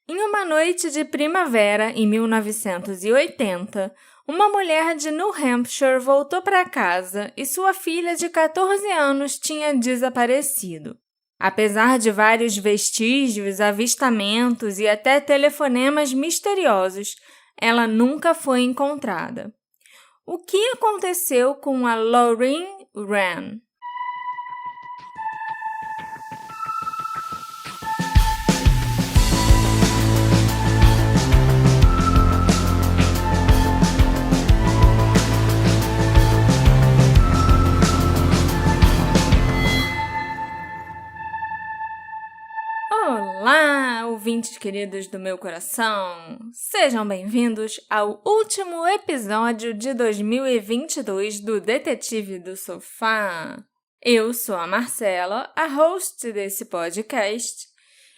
Em uma noite de primavera, em 1980, uma mulher de New Hampshire voltou para casa e sua filha de 14 anos tinha desaparecido. Apesar de vários vestígios, avistamentos e até telefonemas misteriosos, ela nunca foi encontrada. O que aconteceu com a Lauren Wren? Olá, ouvintes queridos do meu coração! Sejam bem-vindos ao último episódio de 2022 do Detetive do Sofá. Eu sou a Marcela, a host desse podcast,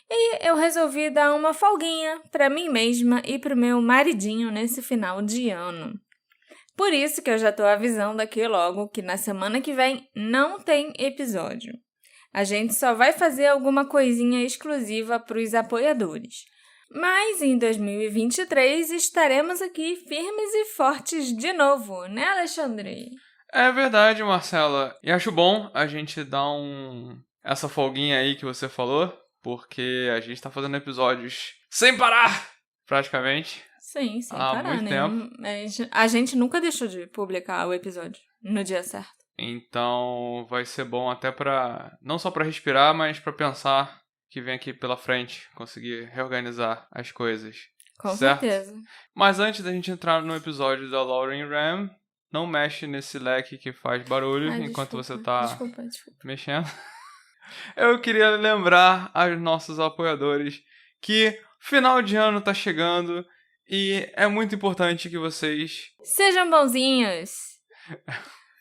e eu resolvi dar uma folguinha para mim mesma e para o meu maridinho nesse final de ano. Por isso que eu já estou avisando aqui logo que na semana que vem não tem episódio. A gente só vai fazer alguma coisinha exclusiva para os apoiadores. Mas em 2023 estaremos aqui firmes e fortes de novo, né, Alexandre? É verdade, Marcela. E acho bom a gente dar essa folguinha aí que você falou, porque a gente tá fazendo episódios sem parar, praticamente. Sim, sem há parar, muito né? tempo. A gente nunca deixou de publicar o episódio no dia certo. Então vai ser bom até não só pra respirar, mas pra pensar que vem aqui pela frente, conseguir reorganizar as coisas. Com certo? certeza. Mas antes da gente entrar no episódio da Lauren Wren, não mexe nesse leque que faz barulho enquanto você tá Desculpa. mexendo. Eu queria lembrar aos nossos apoiadores que final de ano tá chegando e é muito importante que vocês... Sejam bonzinhos!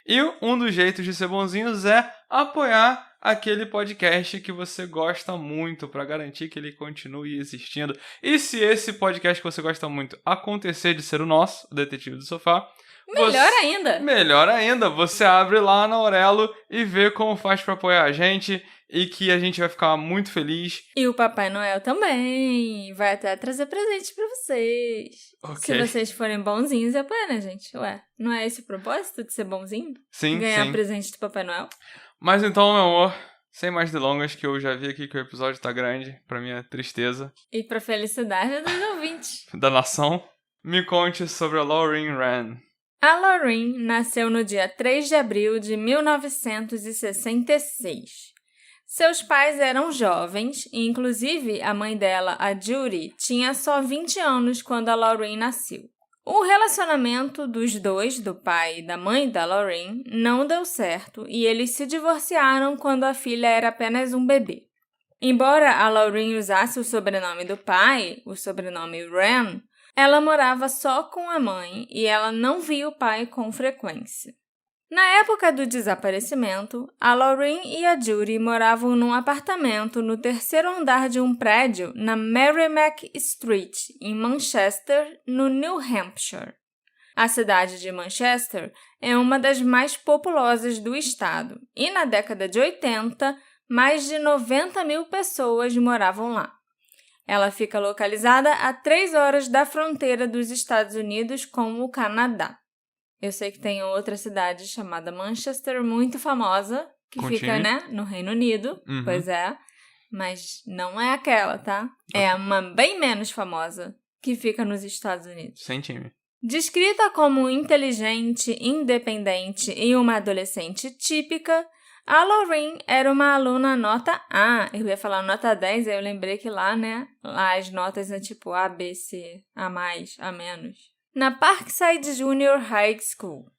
E um dos jeitos de ser bonzinhos é apoiar aquele podcast que você gosta muito para garantir que ele continue existindo. E se esse podcast que você gosta muito acontecer de ser o nosso, o Detetive do Sofá... Melhor ainda! Você abre lá na Aurelo e vê como faz para apoiar a gente e que a gente vai ficar muito feliz. E o Papai Noel também vai até trazer presente pra vocês. Ok. Se vocês forem bonzinhos e apoiarem a gente. Ué, não é esse o propósito de ser bonzinho? Sim, Ganhar sim. presente do Papai Noel? Mas então, meu amor, sem mais delongas, que eu já vi aqui que o episódio tá grande, pra minha tristeza. E pra felicidade dos ouvintes. Da nação, me conte sobre a Lauren Wren. A Lauren nasceu no dia 3 de abril de 1966. Seus pais eram jovens e, inclusive, a mãe dela, a Judy, tinha só 20 anos quando a Lauren nasceu. O relacionamento dos dois, do pai e da mãe da Lauren, não deu certo e eles se divorciaram quando a filha era apenas um bebê. Embora a Lauren usasse o sobrenome do pai, o sobrenome Wren, ela morava só com a mãe e ela não via o pai com frequência. Na época do desaparecimento, a Lauren e a Judy moravam num apartamento no terceiro andar de um prédio na Merrimack Street, em Manchester, no New Hampshire. A cidade de Manchester é uma das mais populosas do estado e, na década de 80, mais de 90 mil pessoas moravam lá. Ela fica localizada a 3 horas da fronteira dos Estados Unidos com o Canadá. Eu sei que tem outra cidade chamada Manchester, muito famosa, que fica, no Reino Unido, Pois é, mas não é aquela, tá? É uma bem menos famosa, que fica nos Estados Unidos. Sem time. Descrita como inteligente, independente e uma adolescente típica, a Lauren era uma aluna nota A. Eu ia falar nota 10, aí eu lembrei que lá, lá as notas é tipo A, B, C, A+, A-, na Parkside Junior High School.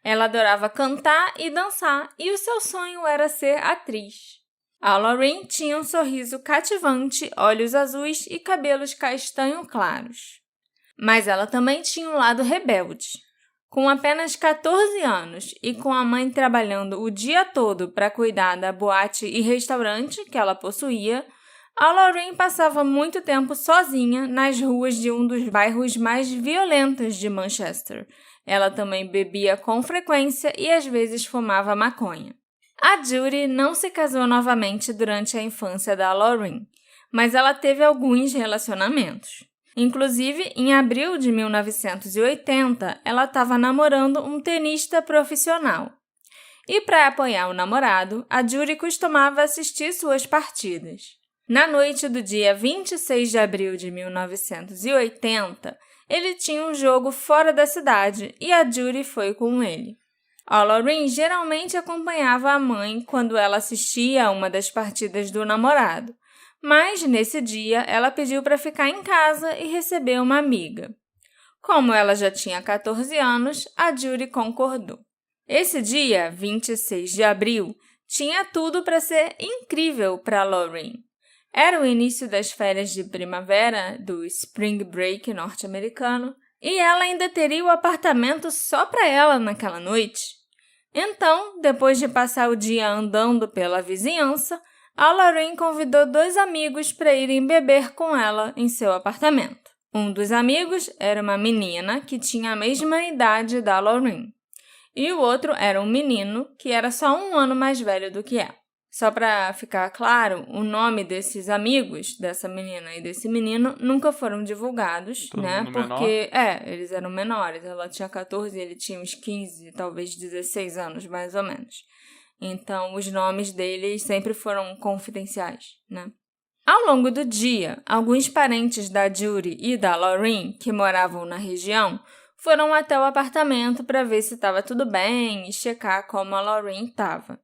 Ela adorava cantar e dançar e o seu sonho era ser atriz. A Lauren tinha um sorriso cativante, olhos azuis e cabelos castanho claros. Mas ela também tinha um lado rebelde. Com apenas 14 anos e com a mãe trabalhando o dia todo para cuidar da boate e restaurante que ela possuía, a Lauren passava muito tempo sozinha nas ruas de um dos bairros mais violentos de Manchester. Ela também bebia com frequência e às vezes fumava maconha. A Judy não se casou novamente durante a infância da Lauren, mas ela teve alguns relacionamentos. Inclusive, em abril de 1980, ela estava namorando um tenista profissional. E para apoiar o namorado, a Judy costumava assistir suas partidas. Na noite do dia 26 de abril de 1980, ele tinha um jogo fora da cidade e a Judy foi com ele. A Lorraine geralmente acompanhava a mãe quando ela assistia a uma das partidas do namorado, mas nesse dia ela pediu para ficar em casa e receber uma amiga. Como ela já tinha 14 anos, a Judy concordou. Esse dia, 26 de abril, tinha tudo para ser incrível para Lorraine. Era o início das férias de primavera do Spring Break norte-americano e ela ainda teria o apartamento só para ela naquela noite. Então, depois de passar o dia andando pela vizinhança, a Lorraine convidou 2 amigos para irem beber com ela em seu apartamento. Um dos amigos era uma menina que tinha a mesma idade da Lorraine, e o outro era um menino que era só 1 ano mais velho do que ela. Só para ficar claro, o nome desses amigos, dessa menina e desse menino, nunca foram divulgados, Todo né? mundo Porque, eles eram menores. Ela tinha 14 e ele tinha uns 15, talvez 16 anos, mais ou menos. Então, os nomes deles sempre foram confidenciais, né? Ao longo do dia, alguns parentes da Judy e da Lorraine, que moravam na região, foram até o apartamento para ver se estava tudo bem e checar como a Lorraine estava.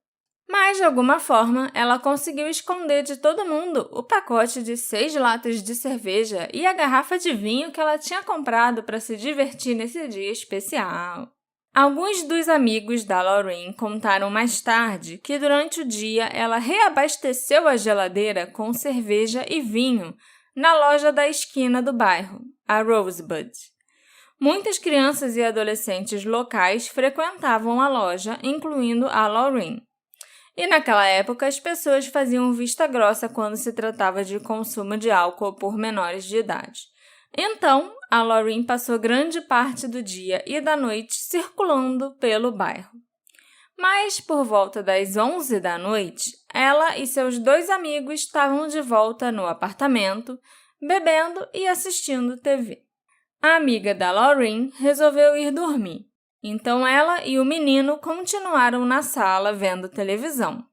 Mas, de alguma forma, ela conseguiu esconder de todo mundo o pacote de 6 latas de cerveja e a garrafa de vinho que ela tinha comprado para se divertir nesse dia especial. Alguns dos amigos da Lorraine contaram mais tarde que durante o dia ela reabasteceu a geladeira com cerveja e vinho na loja da esquina do bairro, a Rosebud. Muitas crianças e adolescentes locais frequentavam a loja, incluindo a Lorraine. E naquela época, as pessoas faziam vista grossa quando se tratava de consumo de álcool por menores de idade. Então, a Lorraine passou grande parte do dia e da noite circulando pelo bairro. Mas, por volta das 11 da noite, ela e seus 2 amigos estavam de volta no apartamento, bebendo e assistindo TV. A amiga da Lorraine resolveu ir dormir. Então, ela e o menino continuaram na sala vendo televisão.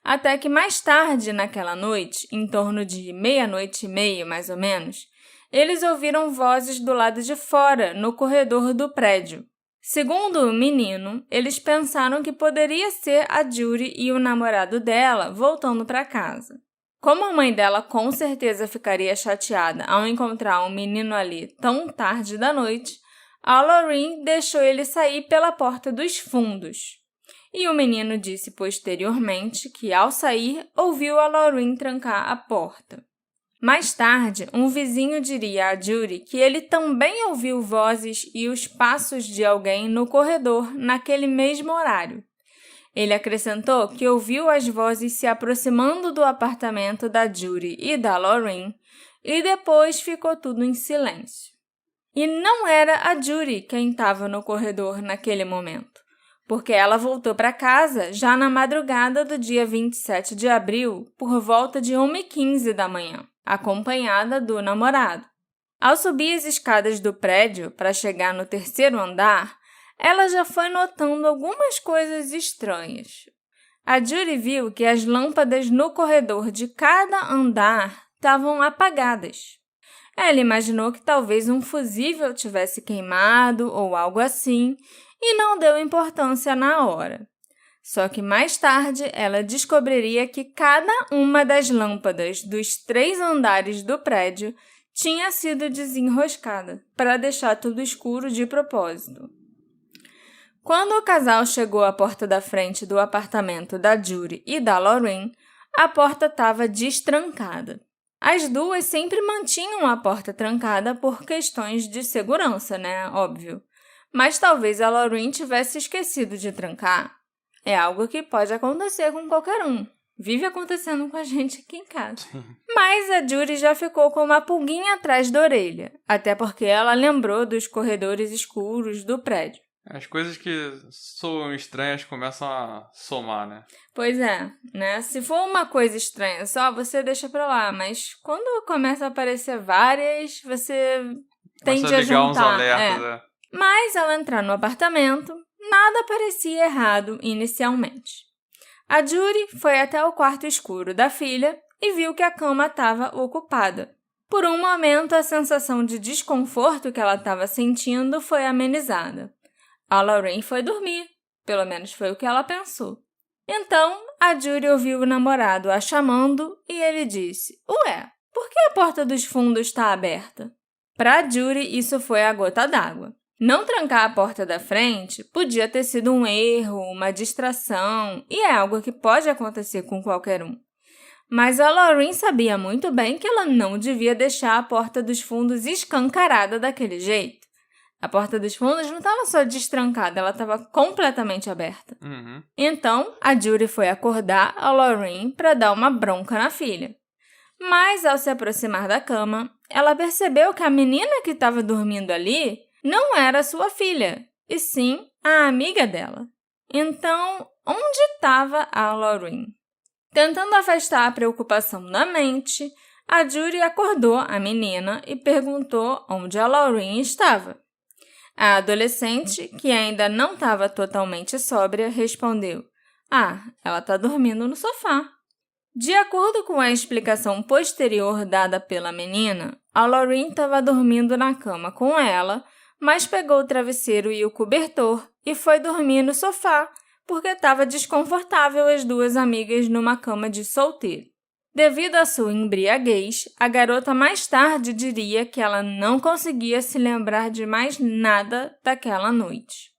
Até que mais tarde naquela noite, em torno de 00:30 mais ou menos, eles ouviram vozes do lado de fora, no corredor do prédio. Segundo o menino, eles pensaram que poderia ser a Judy e o namorado dela voltando para casa. Como a mãe dela com certeza ficaria chateada ao encontrar um menino ali tão tarde da noite, a Lorraine deixou ele sair pela porta dos fundos. E o menino disse posteriormente que, ao sair, ouviu a Lorraine trancar a porta. Mais tarde, um vizinho diria a Judy que ele também ouviu vozes e os passos de alguém no corredor naquele mesmo horário. Ele acrescentou que ouviu as vozes se aproximando do apartamento da Judy e da Lorraine e depois ficou tudo em silêncio. E não era a Judy quem estava no corredor naquele momento, porque ela voltou para casa já na madrugada do dia 27 de abril, por volta de 1h15 da manhã, acompanhada do namorado. Ao subir as escadas do prédio para chegar no 3º andar, ela já foi notando algumas coisas estranhas. A Judy viu que as lâmpadas no corredor de cada andar estavam apagadas. Ela imaginou que talvez um fusível tivesse queimado ou algo assim e não deu importância na hora. Só que mais tarde ela descobriria que cada uma das lâmpadas dos 3 andares do prédio tinha sido desenroscada para deixar tudo escuro de propósito. Quando o casal chegou à porta da frente do apartamento da Judy e da Lorraine, a porta estava destrancada. As duas sempre mantinham a porta trancada por questões de segurança, né? Óbvio. Mas talvez a Lorraine tivesse esquecido de trancar. É algo que pode acontecer com qualquer um. Vive acontecendo com a gente aqui em casa. Mas a Judy já ficou com uma pulguinha atrás da orelha, até porque ela lembrou dos corredores escuros do prédio. As coisas que soam estranhas começam a somar, né? Pois é, né? Se for uma coisa estranha só, você deixa pra lá. Mas quando começa a aparecer várias, você tende a ligar uns juntar. alertas, Mas ao entrar no apartamento, nada parecia errado inicialmente. A Judy foi até o quarto escuro da filha e viu que a cama estava ocupada. Por um momento, a sensação de desconforto que ela estava sentindo foi amenizada. A Lorraine foi dormir, pelo menos foi o que ela pensou. Então, a Judy ouviu o namorado a chamando e ele disse: "Ué, por que a porta dos fundos está aberta?" Para Judy, isso foi a gota d'água. Não trancar a porta da frente podia ter sido um erro, uma distração, e é algo que pode acontecer com qualquer um. Mas a Lorraine sabia muito bem que ela não devia deixar a porta dos fundos escancarada daquele jeito. A porta dos fundos não estava só destrancada, ela estava completamente aberta. Uhum. Então, a Judy foi acordar a Lorraine para dar uma bronca na filha. Mas, ao se aproximar da cama, ela percebeu que a menina que estava dormindo ali não era sua filha, e sim a amiga dela. Então, onde estava a Lorraine? Tentando afastar a preocupação da mente, a Judy acordou a menina e perguntou onde a Lorraine estava. A adolescente, que ainda não estava totalmente sóbria, respondeu: ela está dormindo no sofá. De acordo com a explicação posterior dada pela menina, a Lorraine estava dormindo na cama com ela, mas pegou o travesseiro e o cobertor e foi dormir no sofá, porque estava desconfortável as duas amigas numa cama de solteiro. Devido à sua embriaguez, a garota mais tarde diria que ela não conseguia se lembrar de mais nada daquela noite.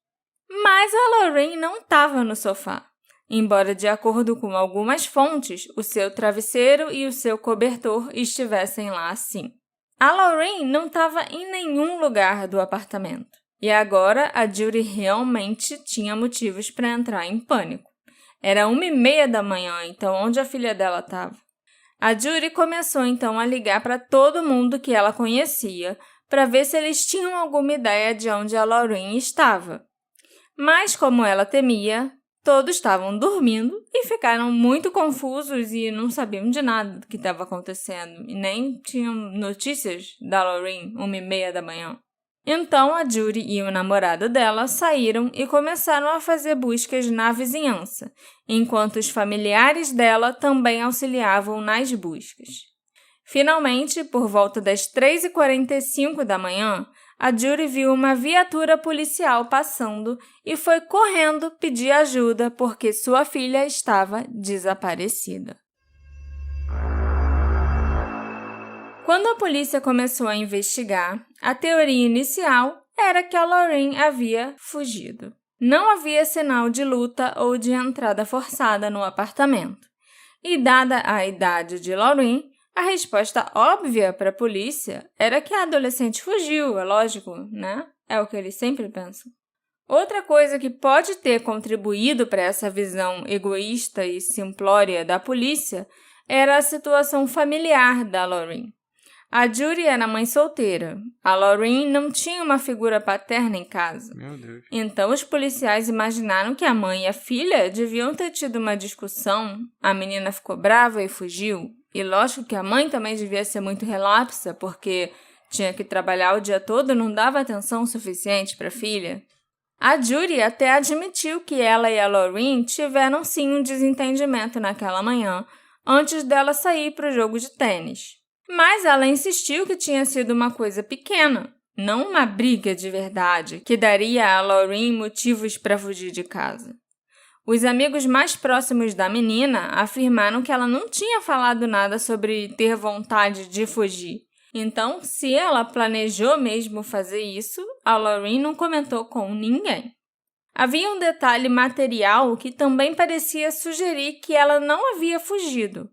Mas a Lorraine não estava no sofá, embora, de acordo com algumas fontes, o seu travesseiro e o seu cobertor estivessem lá sim. A Lorraine não estava em nenhum lugar do apartamento. E agora a Judy realmente tinha motivos para entrar em pânico. Era 1h30 da manhã, então onde a filha dela estava? A Judy começou então a ligar para todo mundo que ela conhecia para ver se eles tinham alguma ideia de onde a Lorraine estava. Mas, como ela temia, todos estavam dormindo e ficaram muito confusos e não sabiam de nada do que estava acontecendo e nem tinham notícias da Lorraine 1h30 da manhã. Então, a Judy e o namorado dela saíram e começaram a fazer buscas na vizinhança, enquanto os familiares dela também auxiliavam nas buscas. Finalmente, por volta das 3h45 da manhã, a Judy viu uma viatura policial passando e foi correndo pedir ajuda porque sua filha estava desaparecida. Quando a polícia começou a investigar, a teoria inicial era que a Lorraine havia fugido. Não havia sinal de luta ou de entrada forçada no apartamento. E, dada a idade de Lorraine, a resposta óbvia para a polícia era que a adolescente fugiu, é lógico, né? É o que eles sempre pensam. Outra coisa que pode ter contribuído para essa visão egoísta e simplória da polícia era a situação familiar da Lorraine. A Judy era mãe solteira. A Lorraine não tinha uma figura paterna em casa. Meu Deus. Então, os policiais imaginaram que a mãe e a filha deviam ter tido uma discussão. A menina ficou brava e fugiu. E lógico que a mãe também devia ser muito relapsa, porque tinha que trabalhar o dia todo e não dava atenção suficiente para a filha. A Judy até admitiu que ela e a Lorraine tiveram sim um desentendimento naquela manhã, antes dela sair para o jogo de tênis. Mas ela insistiu que tinha sido uma coisa pequena, não uma briga de verdade, que daria a Lorraine motivos para fugir de casa. Os amigos mais próximos da menina afirmaram que ela não tinha falado nada sobre ter vontade de fugir. Então, se ela planejou mesmo fazer isso, a Lorraine não comentou com ninguém. Havia um detalhe material que também parecia sugerir que ela não havia fugido.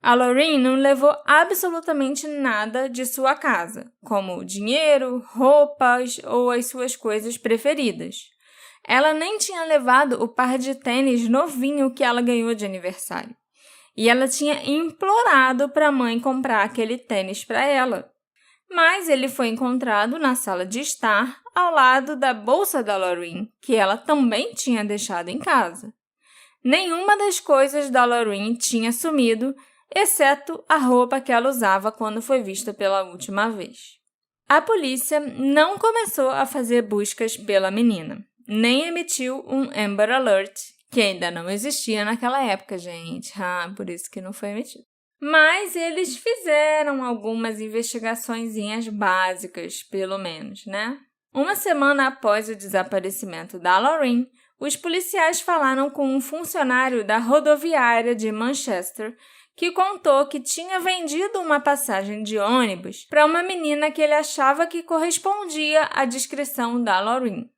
A Lorraine não levou absolutamente nada de sua casa, como dinheiro, roupas ou as suas coisas preferidas. Ela nem tinha levado o par de tênis novinho que ela ganhou de aniversário. E ela tinha implorado para a mãe comprar aquele tênis para ela. mas ele foi encontrado na sala de estar ao lado da bolsa da Lorraine, que ela também tinha deixado em casa. Nenhuma das coisas da Lorraine tinha sumido, exceto a roupa que ela usava quando foi vista pela última vez. A polícia não começou a fazer buscas pela menina, nem emitiu um Amber Alert, que ainda não existia naquela época, gente. Por isso que não foi emitido. Mas eles fizeram algumas investigaçõezinhas básicas, pelo menos, né? Uma semana após o desaparecimento da Lorraine, os policiais falaram com um funcionário da rodoviária de Manchester que contou que tinha vendido uma passagem de ônibus para uma menina que ele achava que correspondia à descrição da Lorraine.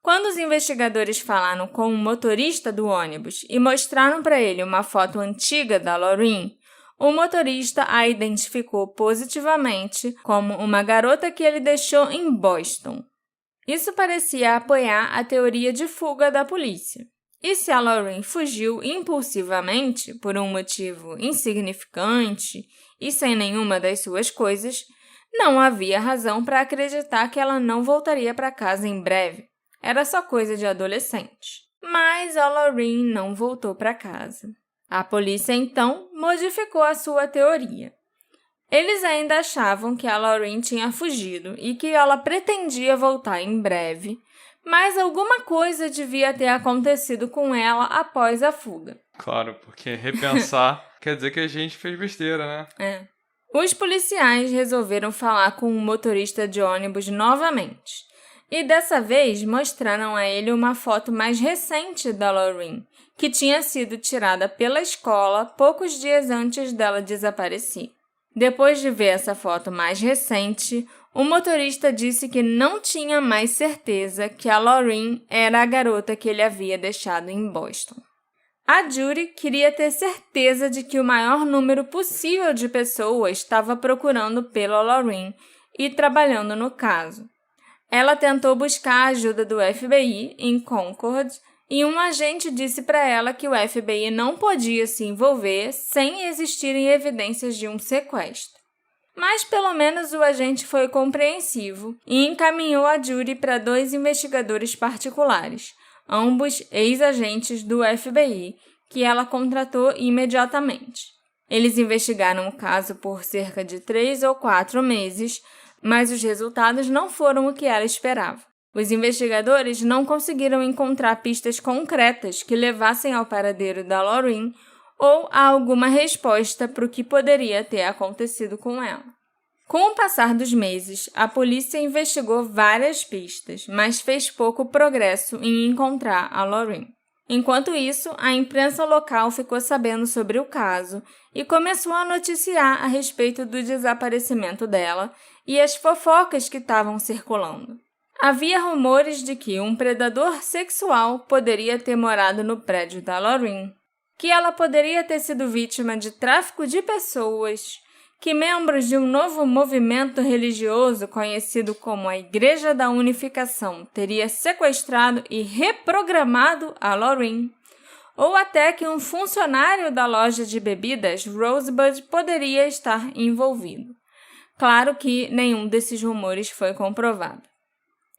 Quando os investigadores falaram com o motorista do ônibus e mostraram para ele uma foto antiga da Lorraine, o motorista a identificou positivamente como uma garota que ele deixou em Boston. Isso parecia apoiar a teoria de fuga da polícia. E se a Lorraine fugiu impulsivamente por um motivo insignificante e sem nenhuma das suas coisas, não havia razão para acreditar que ela não voltaria para casa em breve. Era só coisa de adolescente. Mas a Lorraine não voltou para casa. A polícia, então, modificou a sua teoria. Eles ainda achavam que a Lorraine tinha fugido e que ela pretendia voltar em breve, mas alguma coisa devia ter acontecido com ela após a fuga. Claro, porque repensar quer dizer que a gente fez besteira, né? Os policiais resolveram falar com o motorista de ônibus novamente. E dessa vez mostraram a ele uma foto mais recente da Lorraine, que tinha sido tirada pela escola poucos dias antes dela desaparecer. Depois de ver essa foto mais recente, o motorista disse que não tinha mais certeza que a Lorraine era a garota que ele havia deixado em Boston. A Judy queria ter certeza de que o maior número possível de pessoas estava procurando pela Lorraine e trabalhando no caso. Ela tentou buscar a ajuda do FBI em Concord e um agente disse para ela que o FBI não podia se envolver sem existirem evidências de um sequestro. Mas pelo menos o agente foi compreensivo e encaminhou a Judy para 2 investigadores particulares, ambos ex-agentes do FBI, que ela contratou imediatamente. Eles investigaram o caso por cerca de 3 ou 4 meses, mas os resultados não foram o que ela esperava. Os investigadores não conseguiram encontrar pistas concretas que levassem ao paradeiro da Lorraine ou a alguma resposta para o que poderia ter acontecido com ela. Com o passar dos meses, a polícia investigou várias pistas, mas fez pouco progresso em encontrar a Lorraine. Enquanto isso, a imprensa local ficou sabendo sobre o caso e começou a noticiar a respeito do desaparecimento dela e as fofocas que estavam circulando. Havia rumores de que um predador sexual poderia ter morado no prédio da Lorraine, que ela poderia ter sido vítima de tráfico de pessoas, que membros de um novo movimento religioso conhecido como a Igreja da Unificação teria sequestrado e reprogramado a Lorraine, ou até que um funcionário da loja de bebidas Rosebud poderia estar envolvido. Claro que nenhum desses rumores foi comprovado.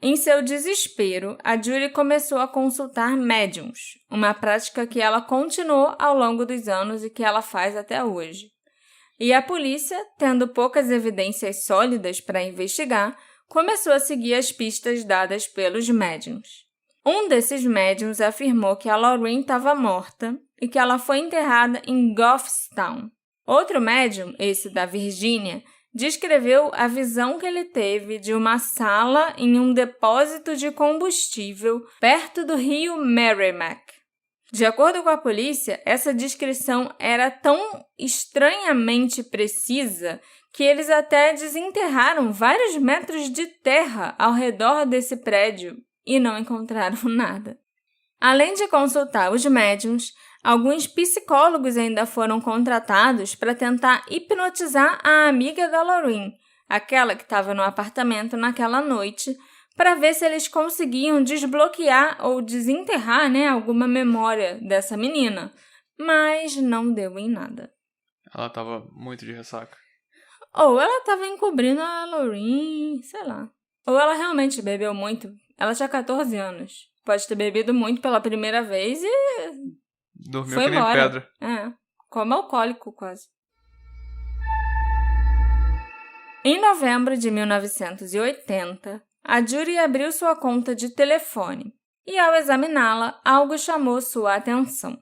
Em seu desespero, a Judy começou a consultar médiums, uma prática que ela continuou ao longo dos anos e que ela faz até hoje. E a polícia, tendo poucas evidências sólidas para investigar, começou a seguir as pistas dadas pelos médiums. Um desses médiums afirmou que a Lorraine estava morta e que ela foi enterrada em Goffstown. Outro médium, esse da Virgínia, descreveu a visão que ele teve de uma sala em um depósito de combustível perto do rio Merrimack. De acordo com a polícia, essa descrição era tão estranhamente precisa que eles até desenterraram vários metros de terra ao redor desse prédio e não encontraram nada. Além de consultar os médiums, alguns psicólogos ainda foram contratados para tentar hipnotizar a amiga da Lorraine, aquela que estava no apartamento naquela noite, para ver se eles conseguiam desbloquear ou desenterrar, alguma memória dessa menina, mas não deu em nada. Ela estava muito de ressaca. Ou ela tava encobrindo a Lorraine, sei lá. Ou ela realmente bebeu muito. Ela tinha 14 anos. Pode ter bebido muito pela primeira vez e Dormiu foi que nem embora. pedra. Como alcoólico quase. Em novembro de 1980, a Judy abriu sua conta de telefone e, ao examiná-la, algo chamou sua atenção.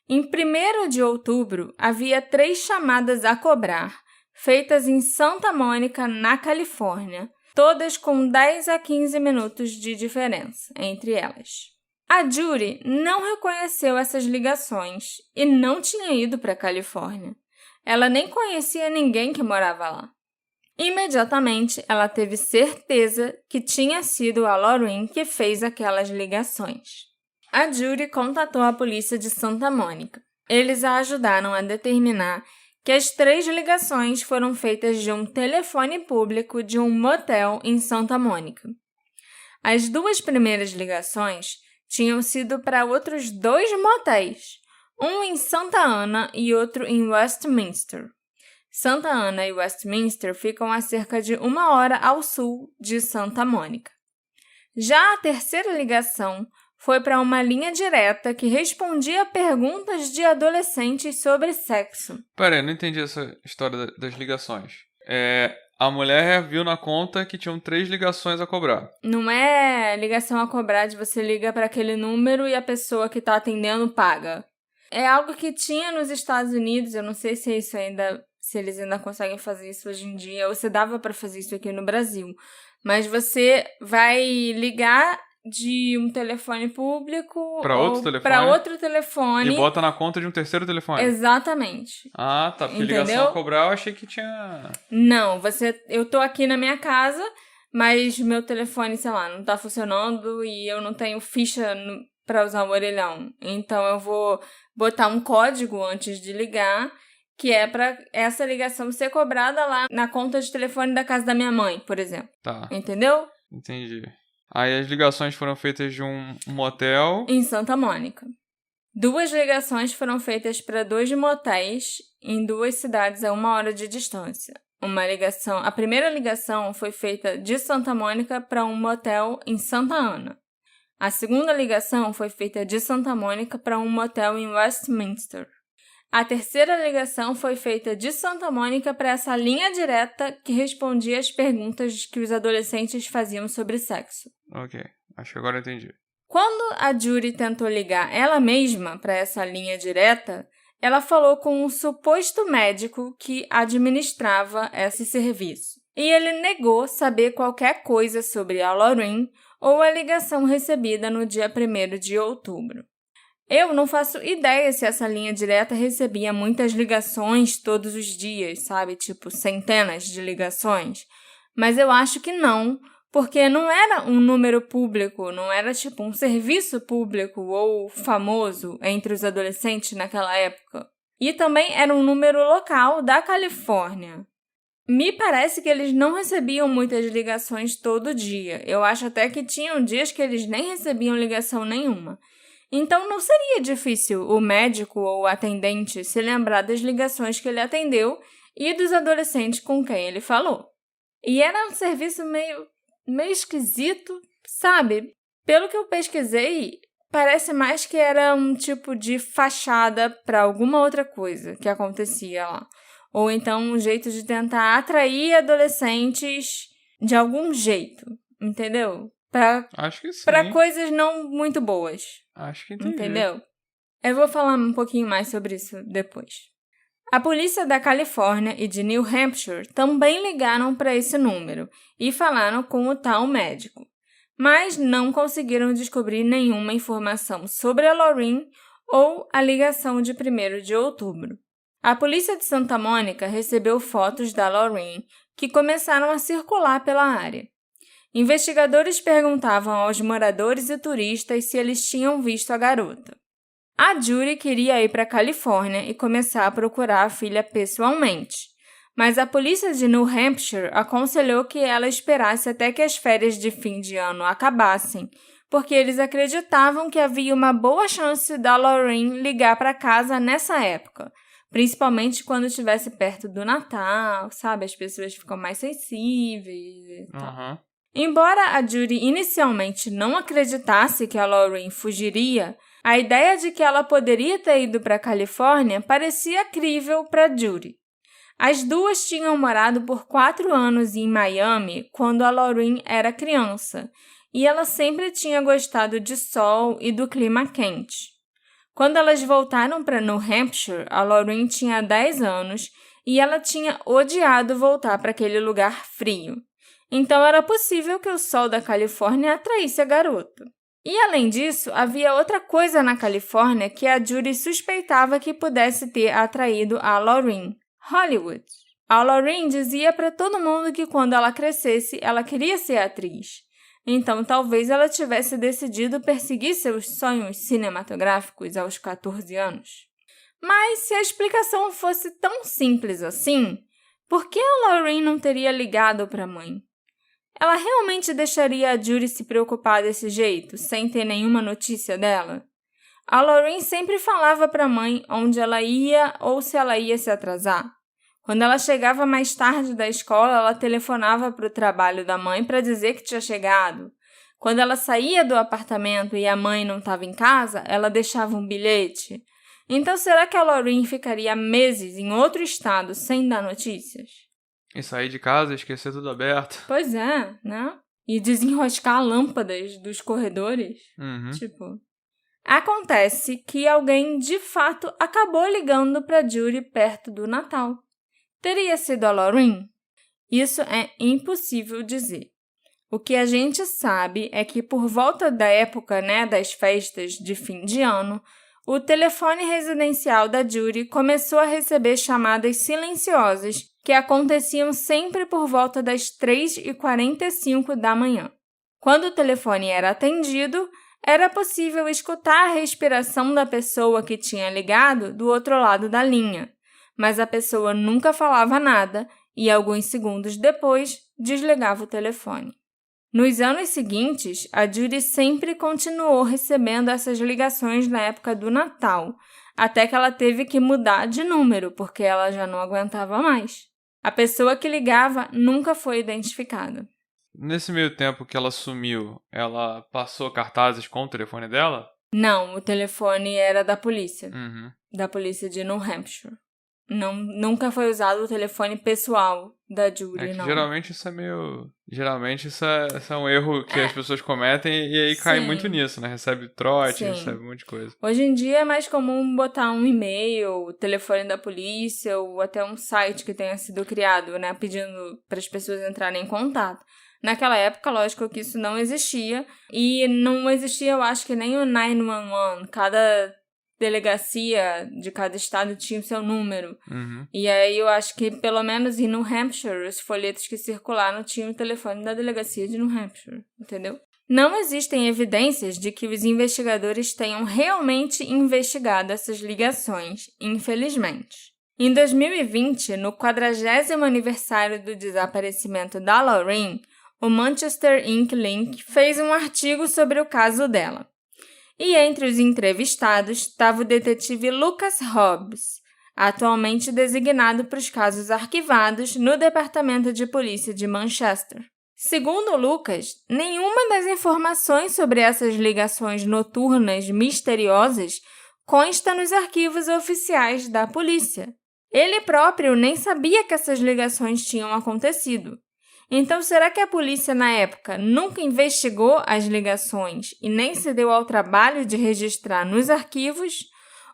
Em 1º de outubro, havia 3 chamadas a cobrar, feitas em Santa Mônica, na Califórnia, todas com 10 a 15 minutos de diferença entre elas. A Judy não reconheceu essas ligações e não tinha ido para a Califórnia. Ela nem conhecia ninguém que morava lá. Imediatamente, ela teve certeza que tinha sido a Lorraine que fez aquelas ligações. A Judy contatou a polícia de Santa Mônica. Eles a ajudaram a determinar que as 3 ligações foram feitas de um telefone público de um motel em Santa Mônica. As 2 primeiras ligações tinham sido para outros 2 motéis, um em Santa Ana e outro em Westminster. Santa Ana e Westminster ficam a cerca de 1 hora ao sul de Santa Mônica. Já a 3ª ligação foi para uma linha direta que respondia a perguntas de adolescentes sobre sexo. Pera aí, não entendi essa história das ligações. A mulher viu na conta que tinham 3 ligações a cobrar. Não é ligação a cobrar de você liga para aquele número e a pessoa que está atendendo paga. É algo que tinha nos Estados Unidos, eu não sei se eles ainda conseguem fazer isso hoje em dia, ou se dava para fazer isso aqui no Brasil. Mas você vai ligar de um telefone público para outro telefone. E bota na conta de um 3º telefone. Exatamente. Ah, tá. Porque entendeu? Ligação a cobrar eu achei que tinha... Não, eu tô aqui na minha casa, mas meu telefone, sei lá, não tá funcionando e eu não tenho ficha para usar o orelhão. Então eu vou botar um código antes de ligar, que é para essa ligação ser cobrada lá na conta de telefone da casa da minha mãe, por exemplo. Tá. Entendeu? Entendi. Aí as ligações foram feitas de um motel... em Santa Mônica. 2 ligações foram feitas para 2 motéis em 2 cidades a 1 hora de distância. A primeira ligação foi feita de Santa Mônica para um motel em Santa Ana. A segunda ligação foi feita de Santa Mônica para um motel em Westminster. A 3ª ligação foi feita de Santa Mônica para essa linha direta que respondia às perguntas que os adolescentes faziam sobre sexo. Ok, acho que agora eu entendi. Quando a Judy tentou ligar ela mesma para essa linha direta, ela falou com um suposto médico que administrava esse serviço. E ele negou saber qualquer coisa sobre a Lorraine ou a ligação recebida no dia 1º de outubro. Eu não faço ideia se essa linha direta recebia muitas ligações todos os dias, sabe? Tipo, centenas de ligações. Mas eu acho que não, porque não era um número público, não era tipo um serviço público ou famoso entre os adolescentes naquela época. E também era um número local da Califórnia. Me parece que eles não recebiam muitas ligações todo dia. Eu acho até que tinham dias que eles nem recebiam ligação nenhuma. Então, não seria difícil o médico ou o atendente se lembrar das ligações que ele atendeu e dos adolescentes com quem ele falou. E era um serviço meio esquisito, sabe? Pelo que eu pesquisei, parece mais que era um tipo de fachada para alguma outra coisa que acontecia lá. Ou então um jeito de tentar atrair adolescentes de algum jeito, entendeu? Acho que sim. Para coisas não muito boas. Acho que entendi. Entendeu? Eu vou falar um pouquinho mais sobre isso depois. A polícia da Califórnia e de New Hampshire também ligaram para esse número e falaram com o tal médico, mas não conseguiram descobrir nenhuma informação sobre a Lorraine ou a ligação de 1º de outubro. A polícia de Santa Mônica recebeu fotos da Lorraine que começaram a circular pela área. Investigadores perguntavam aos moradores e turistas se eles tinham visto a garota. A Judy queria ir para a Califórnia e começar a procurar a filha pessoalmente, mas a polícia de New Hampshire aconselhou que ela esperasse até que as férias de fim de ano acabassem, porque eles acreditavam que havia uma boa chance da Lorraine ligar para casa nessa época, principalmente quando estivesse perto do Natal, sabe? As pessoas ficam mais sensíveis e tal. Uhum. Embora a Judy inicialmente não acreditasse que a Lorraine fugiria, a ideia de que ela poderia ter ido para a Califórnia parecia crível para Judy. As duas tinham morado por 4 anos em Miami quando a Lorraine era criança, e ela sempre tinha gostado de sol e do clima quente. Quando elas voltaram para New Hampshire, a Lorraine tinha 10 anos e ela tinha odiado voltar para aquele lugar frio. Então, era possível que o sol da Califórnia atraísse a garota. E, além disso, havia outra coisa na Califórnia que a Judy suspeitava que pudesse ter atraído a Lorraine: Hollywood. A Lorraine dizia para todo mundo que quando ela crescesse, ela queria ser atriz. Então, talvez ela tivesse decidido perseguir seus sonhos cinematográficos aos 14 anos. Mas, se a explicação fosse tão simples assim, por que a Lorraine não teria ligado para a mãe? Ela realmente deixaria a Judy se preocupar desse jeito, sem ter nenhuma notícia dela? A Lorraine sempre falava para a mãe onde ela ia ou se ela ia se atrasar. Quando ela chegava mais tarde da escola, ela telefonava para o trabalho da mãe para dizer que tinha chegado. Quando ela saía do apartamento e a mãe não estava em casa, ela deixava um bilhete. Então, será que a Lorraine ficaria meses em outro estado sem dar notícias? E sair de casa e esquecer tudo aberto. Pois é, né? E desenroscar lâmpadas dos corredores. Uhum. Acontece que alguém, de fato, acabou ligando para Judy perto do Natal. Teria sido a Lorraine? Isso é impossível dizer. O que a gente sabe é que por volta da época, das festas de fim de ano, o telefone residencial da Judy começou a receber chamadas silenciosas que aconteciam sempre por volta das 3h45 da manhã. Quando o telefone era atendido, era possível escutar a respiração da pessoa que tinha ligado do outro lado da linha, mas a pessoa nunca falava nada e, alguns segundos depois, desligava o telefone. Nos anos seguintes, a Judy sempre continuou recebendo essas ligações na época do Natal, até que ela teve que mudar de número, porque ela já não aguentava mais. A pessoa que ligava nunca foi identificada. Nesse meio tempo que ela sumiu, ela passou cartazes com o telefone dela? Não, o telefone era da polícia. Uhum. Da polícia de New Hampshire. Nunca foi usado o telefone pessoal da Judy, não. Geralmente isso é meio... Geralmente isso é um erro que as pessoas cometem e aí cai muito nisso, né? Recebe trote, recebe um monte de coisa. Hoje em dia é mais comum botar um e-mail, o telefone da polícia ou até um site que tenha sido criado, pedindo para as pessoas entrarem em contato. Naquela época, lógico que isso não existia e não existia, eu acho que nem o 911. Cada delegacia de cada estado tinha o seu número. Uhum. E aí eu acho que, pelo menos em New Hampshire, os folhetos que circularam tinham o telefone da delegacia de New Hampshire, entendeu? Não existem evidências de que os investigadores tenham realmente investigado essas ligações, infelizmente. Em 2020, no 40º aniversário do desaparecimento da Lorraine, o Manchester Ink Link fez um artigo sobre o caso dela. E entre os entrevistados estava o detetive Lucas Hobbs, atualmente designado para os casos arquivados no Departamento de Polícia de Manchester. Segundo Lucas, nenhuma das informações sobre essas ligações noturnas misteriosas consta nos arquivos oficiais da polícia. Ele próprio nem sabia que essas ligações tinham acontecido. Então, será que a polícia, na época, nunca investigou as ligações e nem se deu ao trabalho de registrar nos arquivos?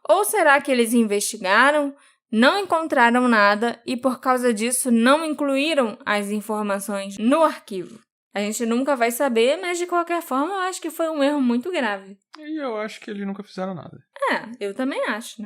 Ou será que eles investigaram, não encontraram nada e, por causa disso, não incluíram as informações no arquivo? A gente nunca vai saber, mas, de qualquer forma, eu acho que foi um erro muito grave. E eu acho que eles nunca fizeram nada. Eu também acho,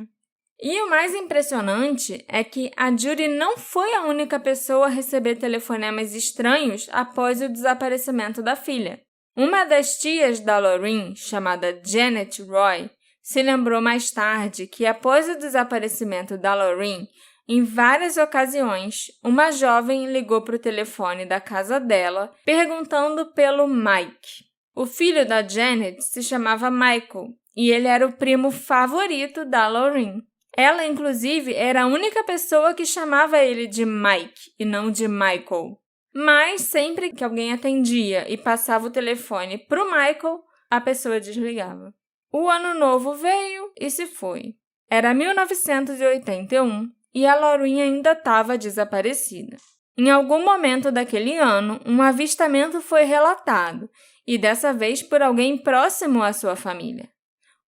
E o mais impressionante é que a Judy não foi a única pessoa a receber telefonemas estranhos após o desaparecimento da filha. Uma das tias da Lorraine, chamada Janet Roy, se lembrou mais tarde que após o desaparecimento da Lorraine, em várias ocasiões, uma jovem ligou para o telefone da casa dela perguntando pelo Mike. O filho da Janet se chamava Michael e ele era o primo favorito da Lorraine. Ela, inclusive, era a única pessoa que chamava ele de Mike e não de Michael. Mas sempre que alguém atendia e passava o telefone para o Michael, a pessoa desligava. O ano novo veio e se foi. Era 1981 e a Lauren ainda estava desaparecida. Em algum momento daquele ano, um avistamento foi relatado, e dessa vez por alguém próximo à sua família.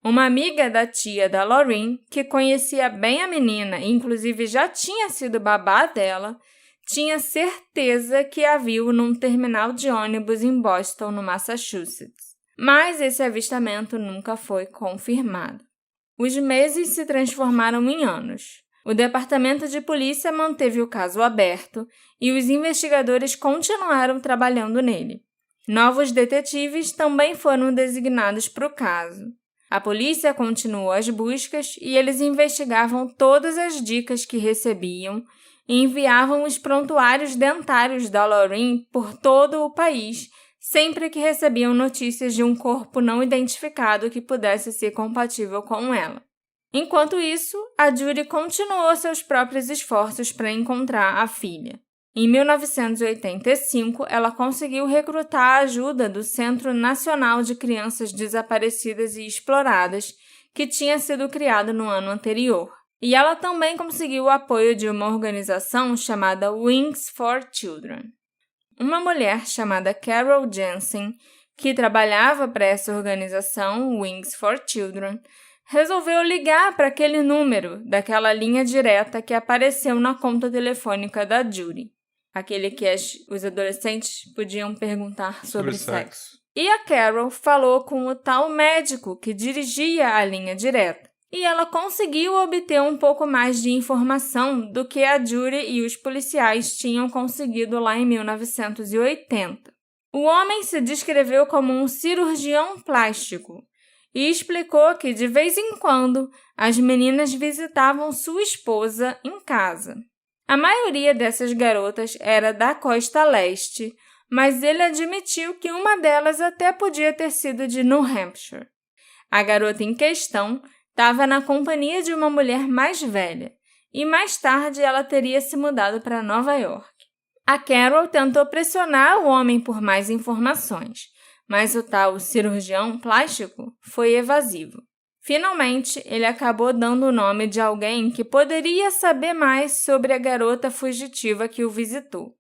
Uma amiga da tia da Lauren, que conhecia bem a menina e inclusive já tinha sido babá dela, tinha certeza que a viu num terminal de ônibus em Boston, no Massachusetts. Mas esse avistamento nunca foi confirmado. Os meses se transformaram em anos. O departamento de polícia manteve o caso aberto e os investigadores continuaram trabalhando nele. Novos detetives também foram designados para o caso. A polícia continuou as buscas e eles investigavam todas as dicas que recebiam e enviavam os prontuários dentários da Lauren por todo o país, sempre que recebiam notícias de um corpo não identificado que pudesse ser compatível com ela. Enquanto isso, a Judy continuou seus próprios esforços para encontrar a filha. Em 1985, ela conseguiu recrutar a ajuda do Centro Nacional de Crianças Desaparecidas e Exploradas, que tinha sido criado no ano anterior. E ela também conseguiu o apoio de uma organização chamada Wings for Children. Uma mulher chamada Carol Jensen, que trabalhava para essa organização, Wings for Children, resolveu ligar para aquele número daquela linha direta que apareceu na conta telefônica da Judy. Aquele que os adolescentes podiam perguntar sobre sexo. E a Carol falou com o tal médico que dirigia a linha direta. E ela conseguiu obter um pouco mais de informação do que a Judy e os policiais tinham conseguido lá em 1980. O homem se descreveu como um cirurgião plástico e explicou que, de vez em quando, as meninas visitavam sua esposa em casa. A maioria dessas garotas era da costa leste, mas ele admitiu que uma delas até podia ter sido de New Hampshire. A garota em questão estava na companhia de uma mulher mais velha, e mais tarde ela teria se mudado para Nova York. A Carol tentou pressionar o homem por mais informações, mas o tal cirurgião plástico foi evasivo. Finalmente, ele acabou dando o nome de alguém que poderia saber mais sobre a garota fugitiva que o visitou.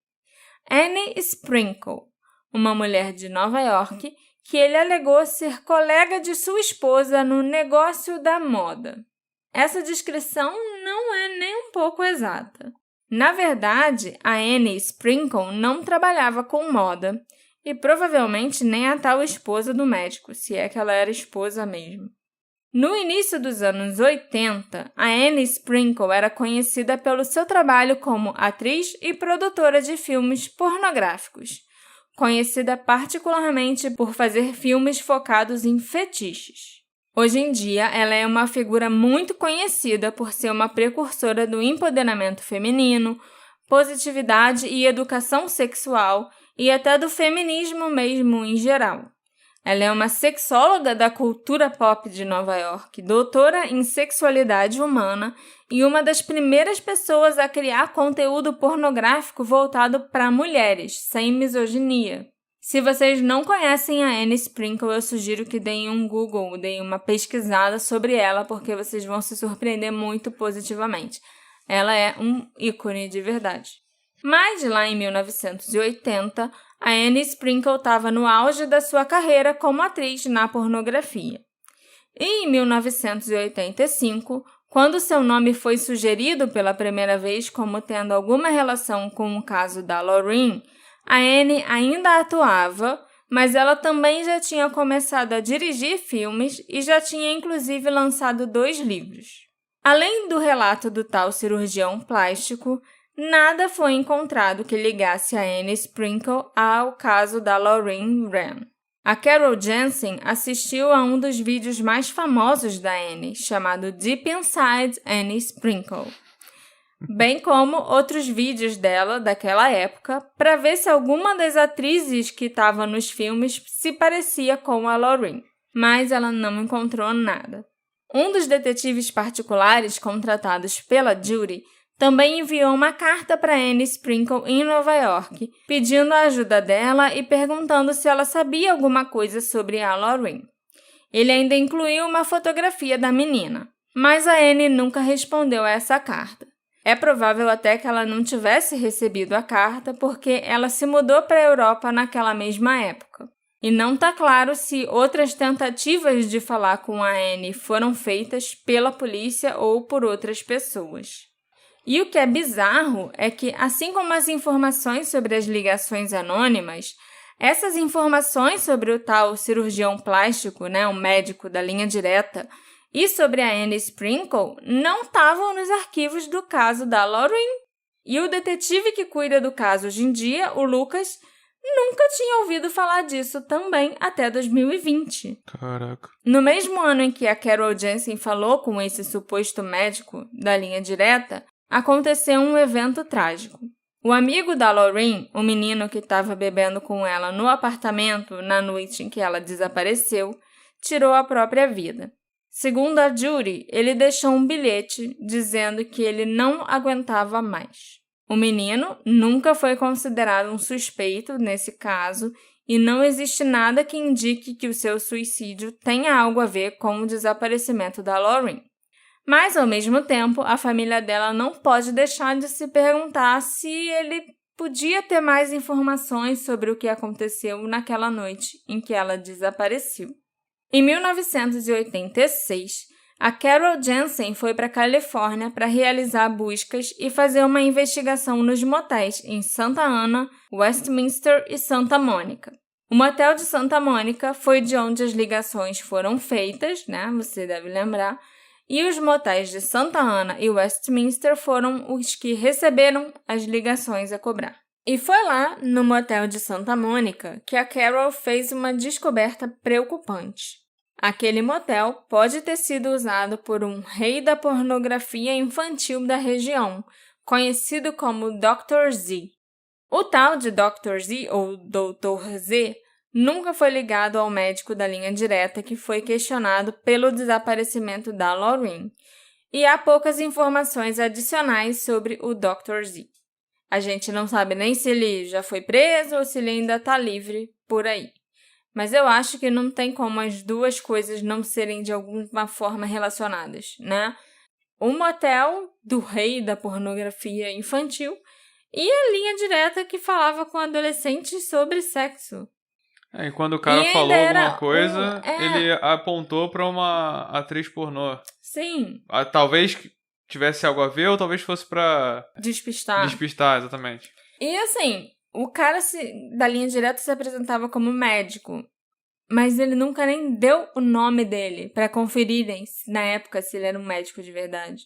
Annie Sprinkle, uma mulher de Nova York, que ele alegou ser colega de sua esposa no negócio da moda. Essa descrição não é nem um pouco exata. Na verdade, a Annie Sprinkle não trabalhava com moda e provavelmente nem a tal esposa do médico, se é que ela era esposa mesmo. No início dos anos 80, a Annie Sprinkle era conhecida pelo seu trabalho como atriz e produtora de filmes pornográficos, conhecida particularmente por fazer filmes focados em fetiches. Hoje em dia, ela é uma figura muito conhecida por ser uma precursora do empoderamento feminino, positividade e educação sexual e até do feminismo mesmo em geral. Ela é uma sexóloga da cultura pop de Nova York, doutora em sexualidade humana e uma das primeiras pessoas a criar conteúdo pornográfico voltado para mulheres, sem misoginia. Se vocês não conhecem a Annie Sprinkle, eu sugiro que deem um Google, deem uma pesquisada sobre ela, porque vocês vão se surpreender muito positivamente. Ela é um ícone de verdade. Mas lá em 1980, a Annie Sprinkle estava no auge da sua carreira como atriz na pornografia. E em 1985, quando seu nome foi sugerido pela primeira vez como tendo alguma relação com o caso da Lauren, a Annie ainda atuava, mas ela também já tinha começado a dirigir filmes e já tinha inclusive lançado 2 livros. Além do relato do tal cirurgião plástico, nada foi encontrado que ligasse a Annie Sprinkle ao caso da Lauren Wren. A Carol Jensen assistiu a um dos vídeos mais famosos da Annie, chamado Deep Inside Annie Sprinkle, bem como outros vídeos dela daquela época, para ver se alguma das atrizes que estavam nos filmes se parecia com a Lauren, mas ela não encontrou nada. Um dos detetives particulares contratados pela Judy também enviou uma carta para Anne Sprinkle em Nova York, pedindo a ajuda dela e perguntando se ela sabia alguma coisa sobre a Lorraine. Ele ainda incluiu uma fotografia da menina, mas a Anne nunca respondeu a essa carta. É provável até que ela não tivesse recebido a carta porque ela se mudou para a Europa naquela mesma época. E não está claro se outras tentativas de falar com a Anne foram feitas pela polícia ou por outras pessoas. E o que é bizarro é que, assim como as informações sobre as ligações anônimas, essas informações sobre o tal cirurgião plástico, o médico da linha direta, e sobre a Anne Sprinkle não estavam nos arquivos do caso da Lorraine. E o detetive que cuida do caso hoje em dia, o Lucas, nunca tinha ouvido falar disso também até 2020. Caraca. No mesmo ano em que a Carol Jansen falou com esse suposto médico da linha direta, aconteceu um evento trágico. O amigo da Lorraine, o menino que estava bebendo com ela no apartamento na noite em que ela desapareceu, tirou a própria vida. Segundo a Judy, ele deixou um bilhete dizendo que ele não aguentava mais. O menino nunca foi considerado um suspeito nesse caso e não existe nada que indique que o seu suicídio tenha algo a ver com o desaparecimento da Lorraine. Mas, ao mesmo tempo, a família dela não pode deixar de se perguntar se ele podia ter mais informações sobre o que aconteceu naquela noite em que ela desapareceu. Em 1986, a Carol Jansen foi para a Califórnia para realizar buscas e fazer uma investigação nos motéis em Santa Ana, Westminster e Santa Mônica. O motel de Santa Mônica foi de onde as ligações foram feitas, Você deve lembrar. E os motéis de Santa Ana e Westminster foram os que receberam as ligações a cobrar. E foi lá, no motel de Santa Mônica, que a Carol fez uma descoberta preocupante. Aquele motel pode ter sido usado por um rei da pornografia infantil da região, conhecido como Dr. Z. O tal de Dr. Z, ou Dr. Z, nunca foi ligado ao médico da linha direta que foi questionado pelo desaparecimento da Lorraine, e há poucas informações adicionais sobre o Dr. Z. A gente não sabe nem se ele já foi preso ou se ele ainda está livre por aí. Mas eu acho que não tem como as duas coisas não serem de alguma forma relacionadas, O motel do rei da pornografia infantil e a linha direta que falava com adolescentes sobre sexo. E quando o cara falou alguma coisa, ele apontou para uma atriz pornô. Sim. Talvez tivesse algo a ver ou talvez fosse para despistar, exatamente. E assim, o cara da linha direta se apresentava como médico, mas ele nunca nem deu o nome dele para conferirem na época se ele era um médico de verdade.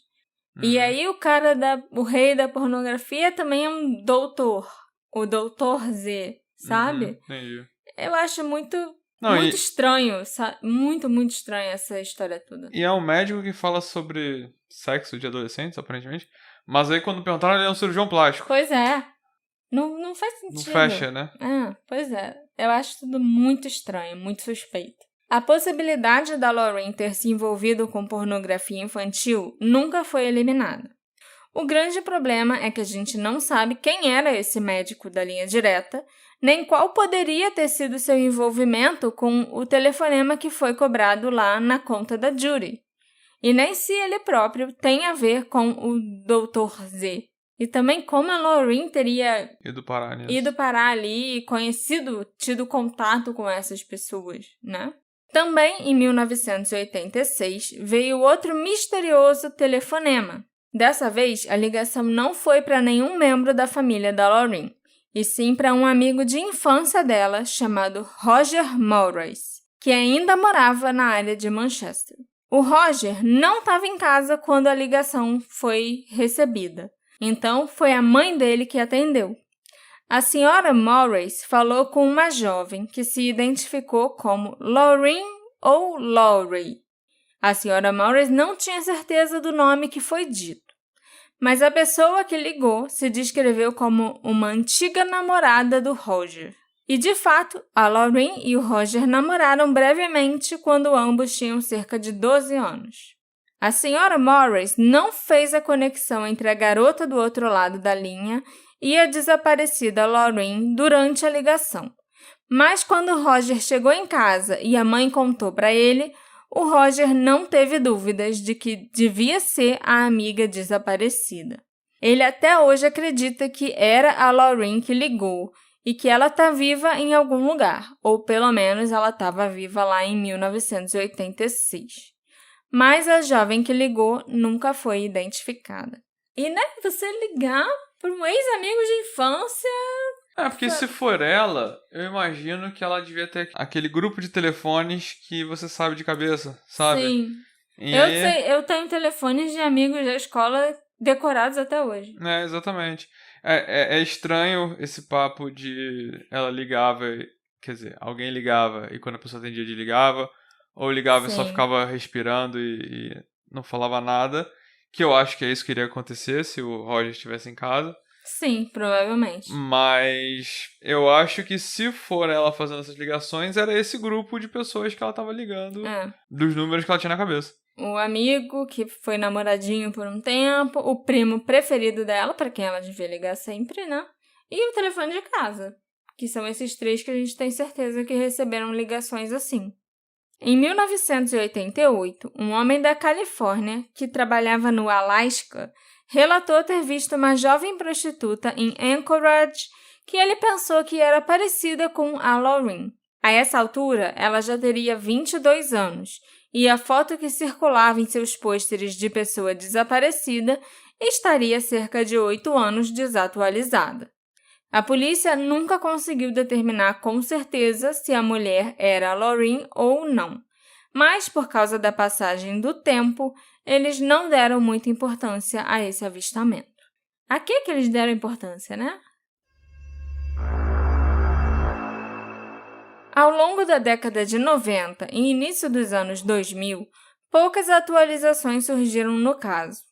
E aí o rei da pornografia também é um doutor, o Dr. Z, sabe? Entendi. Eu acho muito estranho, sabe? Muito estranho essa história toda. E é um médico que fala sobre sexo de adolescentes, aparentemente. Mas aí quando perguntaram, ele é um cirurgião plástico. Pois é. Não faz sentido. Não fecha, né? Pois é. Eu acho tudo muito estranho, muito suspeito. A possibilidade da Lorraine ter se envolvido com pornografia infantil nunca foi eliminada. O grande problema é que a gente não sabe quem era esse médico da linha direta, nem qual poderia ter sido seu envolvimento com o telefonema que foi cobrado lá na conta da Judy. E nem se ele próprio tem a ver com o Dr. Z. E também como a Lorraine teria ido parar ali e tido contato com essas pessoas, Também, em 1986, veio outro misterioso telefonema. Dessa vez, a ligação não foi para nenhum membro da família da Lorraine, e sim para um amigo de infância dela chamado Roger Maurice, que ainda morava na área de Manchester. O Roger não estava em casa quando a ligação foi recebida, então foi a mãe dele que atendeu. A senhora Maurice falou com uma jovem que se identificou como Lorraine ou Laurie. A senhora Maurice não tinha certeza do nome que foi dito, mas a pessoa que ligou se descreveu como uma antiga namorada do Roger. E, de fato, a Lauren e o Roger namoraram brevemente quando ambos tinham cerca de 12 anos. A senhora Morris não fez a conexão entre a garota do outro lado da linha e a desaparecida Lauren durante a ligação. Mas quando Roger chegou em casa e a mãe contou para ele, o Roger não teve dúvidas de que devia ser a amiga desaparecida. Ele até hoje acredita que era a Lauren que ligou e que ela está viva em algum lugar, ou pelo menos ela estava viva lá em 1986. Mas a jovem que ligou nunca foi identificada. E, né, você ligar para um ex-amigo de infância... Porque se for ela, eu imagino que ela devia ter aquele grupo de telefones que você sabe de cabeça, sabe? Sim. E Eu tenho telefones de amigos da escola decorados até hoje. Exatamente. É estranho esse papo de ela ligava, quer dizer, alguém ligava e quando a pessoa atendia desligava, ou ligava Sim. e só ficava respirando e não falava nada, que eu acho que é isso que iria acontecer se o Roger estivesse em casa. Sim, provavelmente. Mas eu acho que se for ela fazendo essas ligações, era esse grupo de pessoas que ela tava ligando dos números que ela tinha na cabeça. O amigo, que foi namoradinho por um tempo, o primo preferido dela, para quem ela devia ligar sempre, né? E o telefone de casa, que são esses 3 que a gente tem certeza que receberam ligações assim. Em 1988, um homem da Califórnia, que trabalhava no Alasca, relatou ter visto uma jovem prostituta em Anchorage que ele pensou que era parecida com a Lauren. A essa altura, ela já teria 22 anos e a foto que circulava em seus pôsteres de pessoa desaparecida estaria cerca de 8 anos desatualizada. A polícia nunca conseguiu determinar com certeza se a mulher era a Lauren ou não, mas por causa da passagem do tempo, eles não deram muita importância a esse avistamento. A que eles deram importância, né? Ao longo da década de 90 e início dos anos 2000, poucas atualizações surgiram no caso.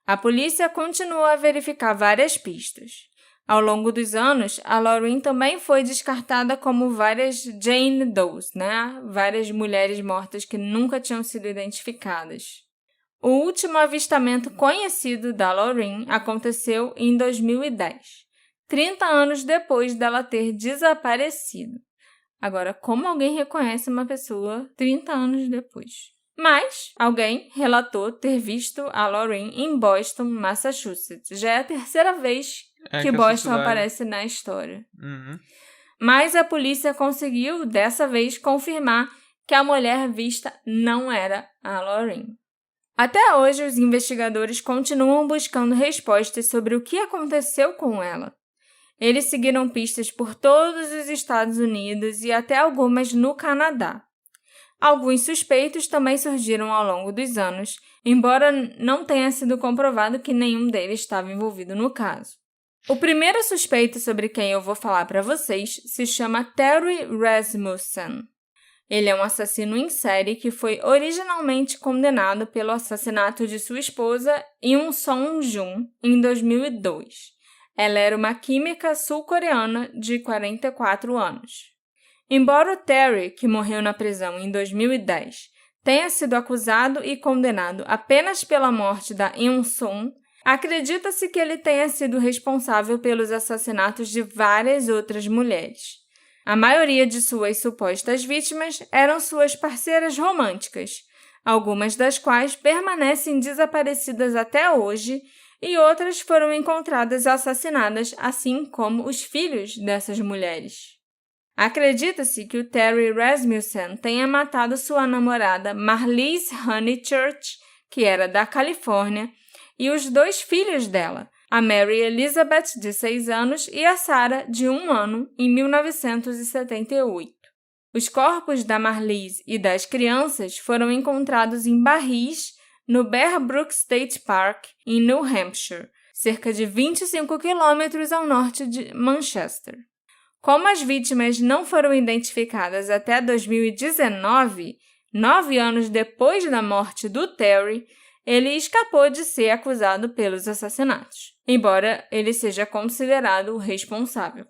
A polícia continuou a verificar várias pistas. Ao longo dos anos, a Lauren também foi descartada como várias Jane Does, né? Várias mulheres mortas que nunca tinham sido identificadas. O último avistamento conhecido da Lauren aconteceu em 2010, 30 anos depois dela ter desaparecido. Agora, como alguém reconhece uma pessoa 30 anos depois? Mas alguém relatou ter visto a Lauren em Boston, Massachusetts. Já é a terceira vez que Boston aparece na história. Uhum. Mas a polícia conseguiu, dessa vez, confirmar que a mulher vista não era a Lauren. Até hoje, os investigadores continuam buscando respostas sobre o que aconteceu com ela. Eles seguiram pistas por todos os Estados Unidos e até algumas no Canadá. Alguns suspeitos também surgiram ao longo dos anos, embora não tenha sido comprovado que nenhum deles estava envolvido no caso. O primeiro suspeito sobre quem eu vou falar para vocês se chama Terry Rasmussen. Ele é um assassino em série que foi originalmente condenado pelo assassinato de sua esposa Yoon Song-jun em 2002. Ela era uma química sul-coreana de 44 anos. Embora o Terry, que morreu na prisão em 2010, tenha sido acusado e condenado apenas pela morte da Yoon-sung, acredita-se que ele tenha sido responsável pelos assassinatos de várias outras mulheres. A maioria de suas supostas vítimas eram suas parceiras românticas, algumas das quais permanecem desaparecidas até hoje e outras foram encontradas assassinadas, assim como os filhos dessas mulheres. Acredita-se que o Terry Rasmussen tenha matado sua namorada Marlise Honeychurch, que era da Califórnia, e os 2 filhos dela, a Mary Elizabeth, de 6 anos, e a Sarah, de 1 ano, em 1978. Os corpos da Marlise e das crianças foram encontrados em barris no Bear Brook State Park, em New Hampshire, cerca de 25 quilômetros ao norte de Manchester. Como as vítimas não foram identificadas até 2019, 9 anos depois da morte do Terry, ele escapou de ser acusado pelos assassinatos, embora ele seja considerado o responsável.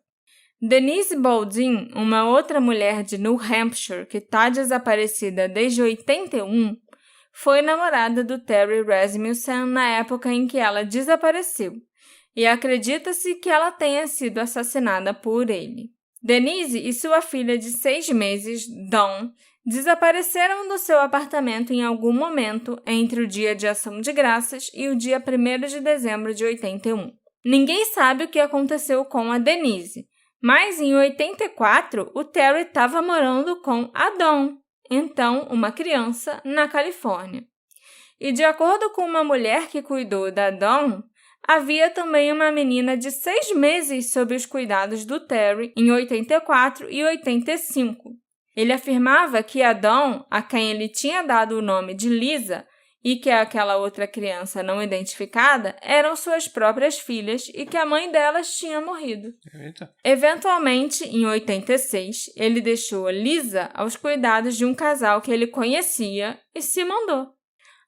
Denise Baldwin, uma outra mulher de New Hampshire que está desaparecida desde 81, foi namorada do Terry Rasmussen na época em que ela desapareceu, e acredita-se que ela tenha sido assassinada por ele. Denise e sua filha de 6 meses, Dawn, desapareceram do seu apartamento em algum momento entre o dia de Ação de Graças e o dia 1º de dezembro de 81. Ninguém sabe o que aconteceu com a Denise, mas em 84 o Terry estava morando com a Dawn, então uma criança, na Califórnia. E de acordo com uma mulher que cuidou da Dawn, havia também uma menina de 6 meses sob os cuidados do Terry em 84 e 85. Ele afirmava que a Dawn, a quem ele tinha dado o nome de Lisa, e que aquela outra criança não identificada eram suas próprias filhas e que a mãe delas tinha morrido. Eita. Eventualmente, em 86, ele deixou Lisa aos cuidados de um casal que ele conhecia e se mandou.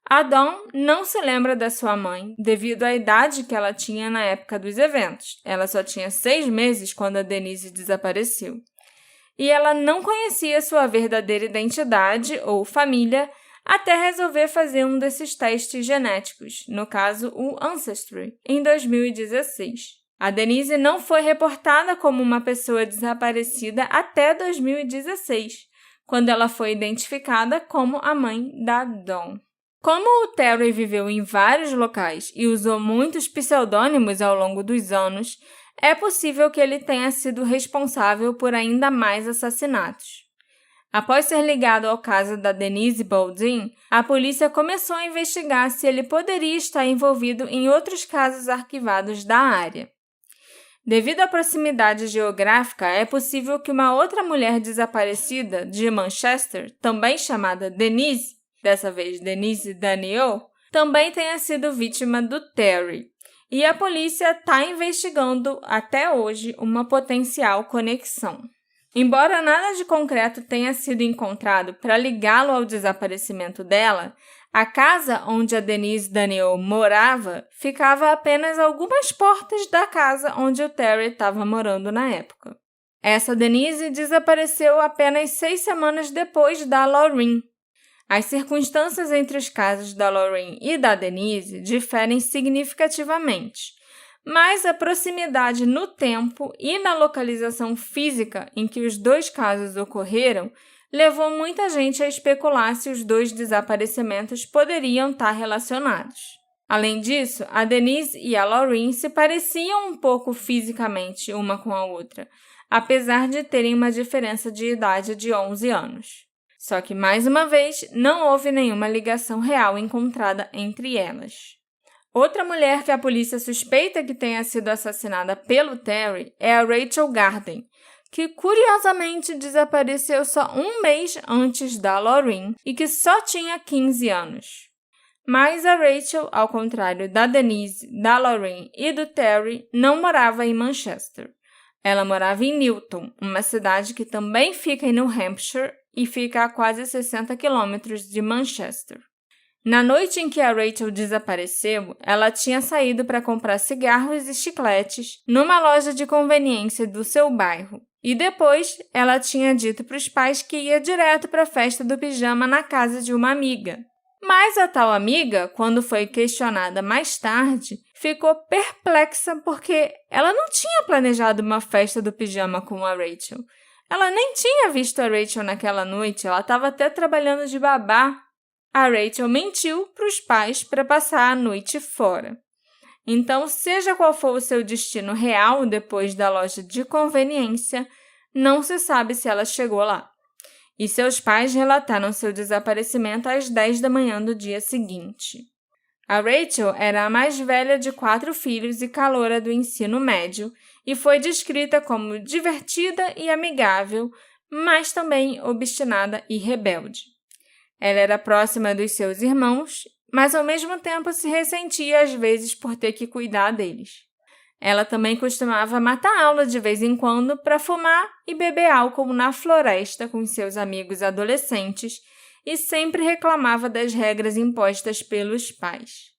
A Dawn não se lembra da sua mãe devido à idade que ela tinha na época dos eventos. Ela só tinha 6 meses quando a Denise desapareceu. E ela não conhecia sua verdadeira identidade ou família até resolver fazer um desses testes genéticos, no caso o Ancestry, em 2016. A Denise não foi reportada como uma pessoa desaparecida até 2016, quando ela foi identificada como a mãe da Dawn. Como o Terry viveu em vários locais e usou muitos pseudônimos ao longo dos anos, é possível que ele tenha sido responsável por ainda mais assassinatos. Após ser ligado ao caso da Denise Baldwin, a polícia começou a investigar se ele poderia estar envolvido em outros casos arquivados da área. Devido à proximidade geográfica, é possível que uma outra mulher desaparecida de Manchester, também chamada Denise, dessa vez Denise Daniel, também tenha sido vítima do Terry. E a polícia está investigando até hoje uma potencial conexão. Embora nada de concreto tenha sido encontrado para ligá-lo ao desaparecimento dela, a casa onde a Denise Daniel morava ficava apenas algumas portas da casa onde o Terry estava morando na época. Essa Denise desapareceu apenas 6 semanas depois da Lauren. As circunstâncias entre os casos da Lauren e da Denise diferem significativamente, mas a proximidade no tempo e na localização física em que os 2 casos ocorreram levou muita gente a especular se os 2 desaparecimentos poderiam estar relacionados. Além disso, a Denise e a Lauren se pareciam um pouco fisicamente uma com a outra, apesar de terem uma diferença de idade de 11 anos. Só que, mais uma vez, não houve nenhuma ligação real encontrada entre elas. Outra mulher que a polícia suspeita que tenha sido assassinada pelo Terry é a Rachel Garden, que curiosamente desapareceu só 1 mês antes da Lauren e que só tinha 15 anos. Mas a Rachel, ao contrário da Denise, da Lauren e do Terry, não morava em Manchester. Ela morava em Newton, uma cidade que também fica em New Hampshire e fica a quase 60 quilômetros de Manchester. Na noite em que a Rachel desapareceu, ela tinha saído para comprar cigarros e chicletes numa loja de conveniência do seu bairro. E depois, ela tinha dito para os pais que ia direto para a festa do pijama na casa de uma amiga. Mas a tal amiga, quando foi questionada mais tarde, ficou perplexa porque ela não tinha planejado uma festa do pijama com a Rachel. Ela nem tinha visto a Rachel naquela noite, ela estava até trabalhando de babá. A Rachel mentiu para os pais para passar a noite fora. Então, seja qual for o seu destino real depois da loja de conveniência, não se sabe se ela chegou lá. E seus pais relataram seu desaparecimento às 10 da manhã do dia seguinte. A Rachel era a mais velha de 4 filhos e caloura do ensino médio e foi descrita como divertida e amigável, mas também obstinada e rebelde. Ela era próxima dos seus irmãos, mas ao mesmo tempo se ressentia às vezes por ter que cuidar deles. Ela também costumava matar aula de vez em quando para fumar e beber álcool na floresta com seus amigos adolescentes e sempre reclamava das regras impostas pelos pais.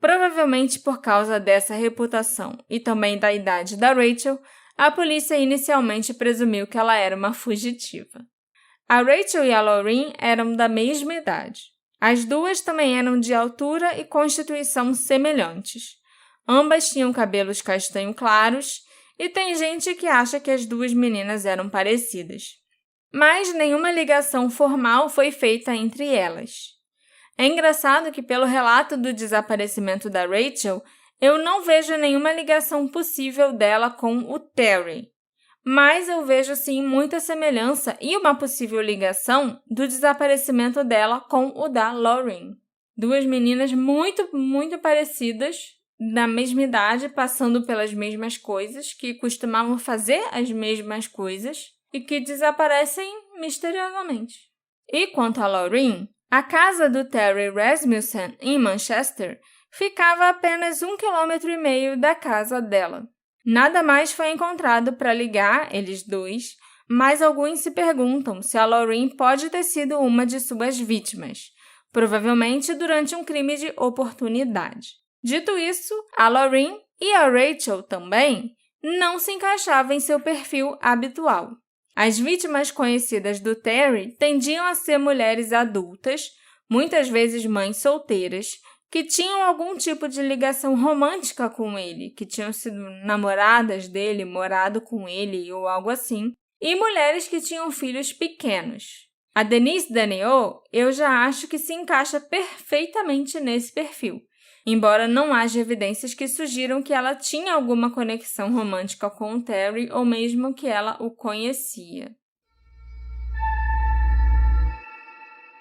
Provavelmente por causa dessa reputação e também da idade da Rachel, a polícia inicialmente presumiu que ela era uma fugitiva. A Rachel e a Lauren eram da mesma idade. As duas também eram de altura e constituição semelhantes. Ambas tinham cabelos castanho claros e tem gente que acha que as duas meninas eram parecidas. Mas nenhuma ligação formal foi feita entre elas. É engraçado que, pelo relato do desaparecimento da Rachel, eu não vejo nenhuma ligação possível dela com o Terry. Mas eu vejo, sim, muita semelhança e uma possível ligação do desaparecimento dela com o da Lauren. Duas meninas muito, muito parecidas, da mesma idade, passando pelas mesmas coisas, que costumavam fazer as mesmas coisas e que desaparecem misteriosamente. E quanto a Lauren, a casa do Terry Rasmussen, em Manchester, ficava a apenas 1,5 km da casa dela. Nada mais foi encontrado para ligar eles dois, mas alguns se perguntam se a Lauren pode ter sido uma de suas vítimas, provavelmente durante um crime de oportunidade. Dito isso, a Lauren e a Rachel também não se encaixavam em seu perfil habitual. As vítimas conhecidas do Terry tendiam a ser mulheres adultas, muitas vezes mães solteiras, que tinham algum tipo de ligação romântica com ele, que tinham sido namoradas dele, morado com ele ou algo assim, e mulheres que tinham filhos pequenos. A Denise Daniel, eu já acho que se encaixa perfeitamente nesse perfil, embora não haja evidências que sugiram que ela tinha alguma conexão romântica com o Terry ou mesmo que ela o conhecia.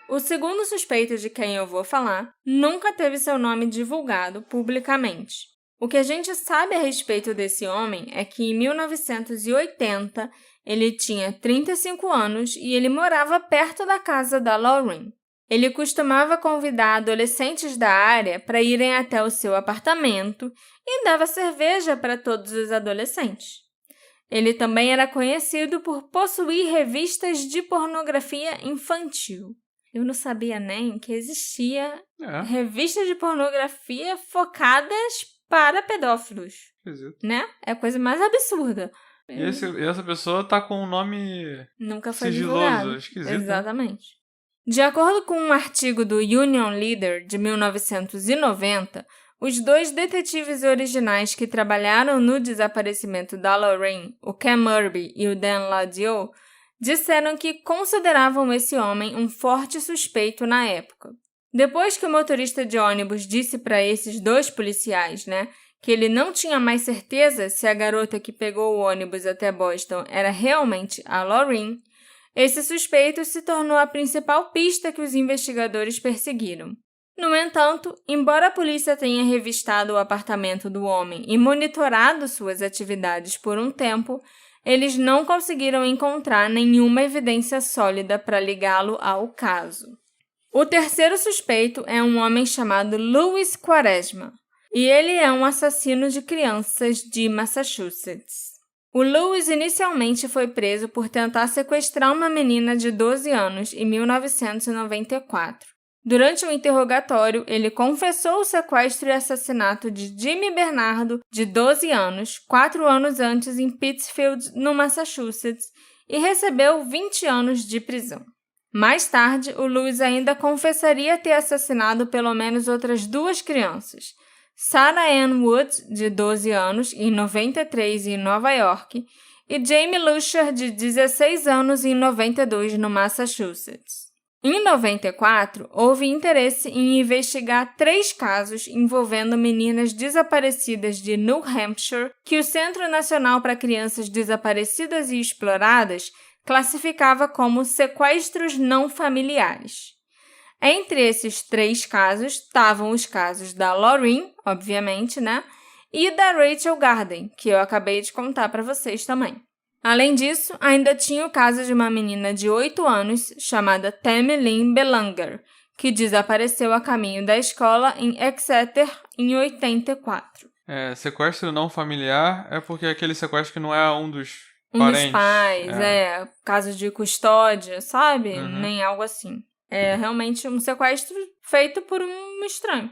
O segundo suspeito de quem eu vou falar nunca teve seu nome divulgado publicamente. O que a gente sabe a respeito desse homem é que em 1980 ele tinha 35 anos e ele morava perto da casa da Lauren. Ele costumava convidar adolescentes da área para irem até o seu apartamento e dava cerveja para todos os adolescentes. Ele também era conhecido por possuir revistas de pornografia infantil. Eu não sabia nem que existia revistas de pornografia focadas para pedófilos. Esquisito. Né? É a coisa mais absurda. E essa pessoa tá com um nome nunca foi sigiloso, divulgado. esquisito. Exatamente. De acordo com um artigo do Union Leader de 1990, os dois detetives originais que trabalharam no desaparecimento da Lauren, o Cam Murby e o Dan Laudieu, disseram que consideravam esse homem um forte suspeito na época. Depois que o motorista de ônibus disse para esses dois policiais, que ele não tinha mais certeza se a garota que pegou o ônibus até Boston era realmente a Lauren, esse suspeito se tornou a principal pista que os investigadores perseguiram. No entanto, embora a polícia tenha revistado o apartamento do homem e monitorado suas atividades por um tempo, eles não conseguiram encontrar nenhuma evidência sólida para ligá-lo ao caso. O terceiro suspeito é um homem chamado Louis Quaresma, e ele é um assassino de crianças de Massachusetts. O Louis inicialmente foi preso por tentar sequestrar uma menina de 12 anos em 1994. Durante o interrogatório, ele confessou o sequestro e assassinato de Jimmy Bernardo, de 12 anos, 4 anos antes em Pittsfield, no Massachusetts, e recebeu 20 anos de prisão. Mais tarde, o Louis ainda confessaria ter assassinado pelo menos outras 2 crianças, Sarah Ann Wood, de 12 anos, em 93 em Nova York, e Jamie Lusher, de 16 anos, em 92 no Massachusetts. Em 94, houve interesse em investigar 3 casos envolvendo meninas desaparecidas de New Hampshire que o Centro Nacional para Crianças Desaparecidas e Exploradas classificava como sequestros não familiares. Entre esses 3 casos estavam os casos da Lauren, obviamente, e da Rachel Garden, que eu acabei de contar para vocês também. Além disso, ainda tinha o caso de uma menina de 8 anos chamada Tammy Lynn Belanger, que desapareceu a caminho da escola em Exeter em 84. Sequestro não familiar é porque é aquele sequestro que não é um dos parentes. Um dos pais, caso de custódia, sabe? Nem algo assim. É realmente um sequestro feito por um estranho.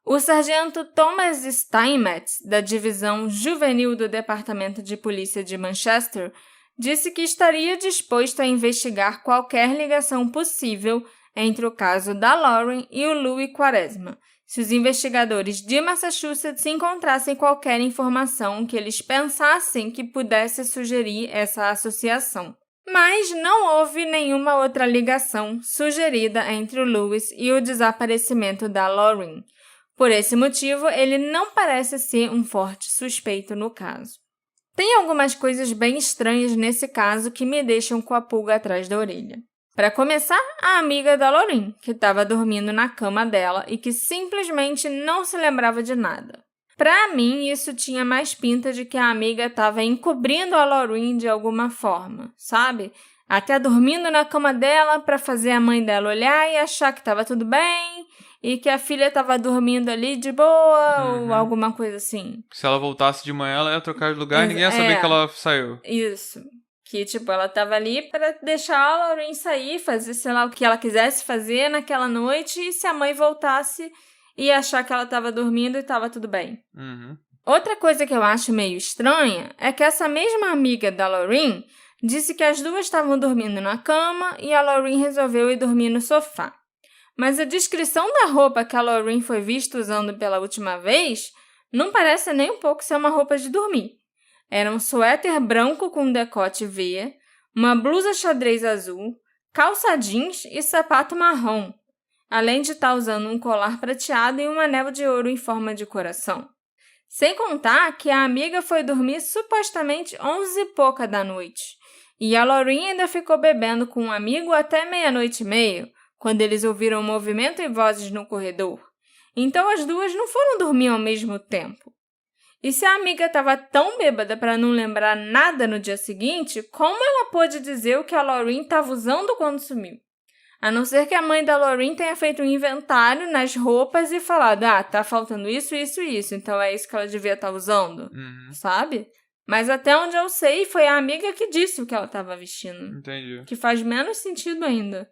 O sargento Thomas Steinmetz, da Divisão Juvenil do Departamento de Polícia de Manchester, disse que estaria disposto a investigar qualquer ligação possível entre o caso da Lauren e o Louis Quaresma, se os investigadores de Massachusetts encontrassem qualquer informação que eles pensassem que pudesse sugerir essa associação. Mas não houve nenhuma outra ligação sugerida entre o Louis e o desaparecimento da Lauren. Por esse motivo, ele não parece ser um forte suspeito no caso. Tem algumas coisas bem estranhas nesse caso que me deixam com a pulga atrás da orelha. Para começar, a amiga da Lauren, que estava dormindo na cama dela e que simplesmente não se lembrava de nada. Para mim, isso tinha mais pinta de que a amiga estava encobrindo a Lauren de alguma forma, sabe? Até dormindo na cama dela para fazer a mãe dela olhar e achar que estava tudo bem e que a filha estava dormindo ali de boa ou alguma coisa assim. Se ela voltasse de manhã, ela ia trocar de lugar e ninguém ia saber que ela saiu. Isso. Que, ela tava ali para deixar a Lauren sair, fazer, sei lá, o que ela quisesse fazer naquela noite e se a mãe voltasse ia achar que ela estava dormindo e estava tudo bem. Outra coisa que eu acho meio estranha é que essa mesma amiga da Lauren disse que as duas estavam dormindo na cama e a Lauren resolveu ir dormir no sofá. Mas a descrição da roupa que a Lauren foi vista usando pela última vez não parece nem um pouco ser uma roupa de dormir. Era um suéter branco com decote V, uma blusa xadrez azul, calça jeans e sapato marrom, além de estar usando um colar prateado e um anel de ouro em forma de coração. Sem contar que a amiga foi dormir supostamente 11h da noite, e a Lauren ainda ficou bebendo com um amigo até 00:30, quando eles ouviram movimento e vozes no corredor. Então as duas não foram dormir ao mesmo tempo. E se a amiga estava tão bêbada para não lembrar nada no dia seguinte, como ela pôde dizer o que a Lauren estava usando quando sumiu? A não ser que a mãe da Lauren tenha feito um inventário nas roupas e falado, tá faltando isso, isso e isso, então é isso que ela devia estar usando, sabe? Mas até onde eu sei, foi a amiga que disse o que ela estava vestindo. Entendi. Que faz menos sentido ainda.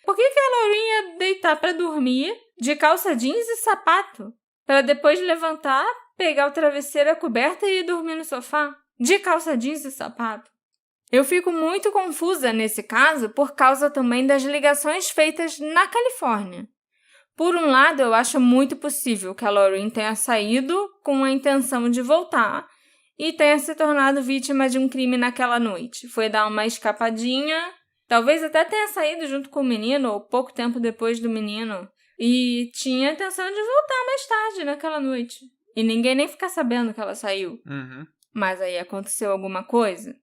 Por que a Lauren ia deitar para dormir de calça jeans e sapato? Para depois levantar, pegar o travesseiro, a coberta e ir dormir no sofá? De calça jeans e sapato? Eu fico muito confusa nesse caso por causa também das ligações feitas na Califórnia. Por um lado, eu acho muito possível que a Lauren tenha saído com a intenção de voltar e tenha se tornado vítima de um crime naquela noite. Foi dar uma escapadinha, talvez até tenha saído junto com o menino ou pouco tempo depois do menino e tinha a intenção de voltar mais tarde naquela noite. E ninguém nem ficar sabendo que ela saiu. Mas aí aconteceu alguma coisa.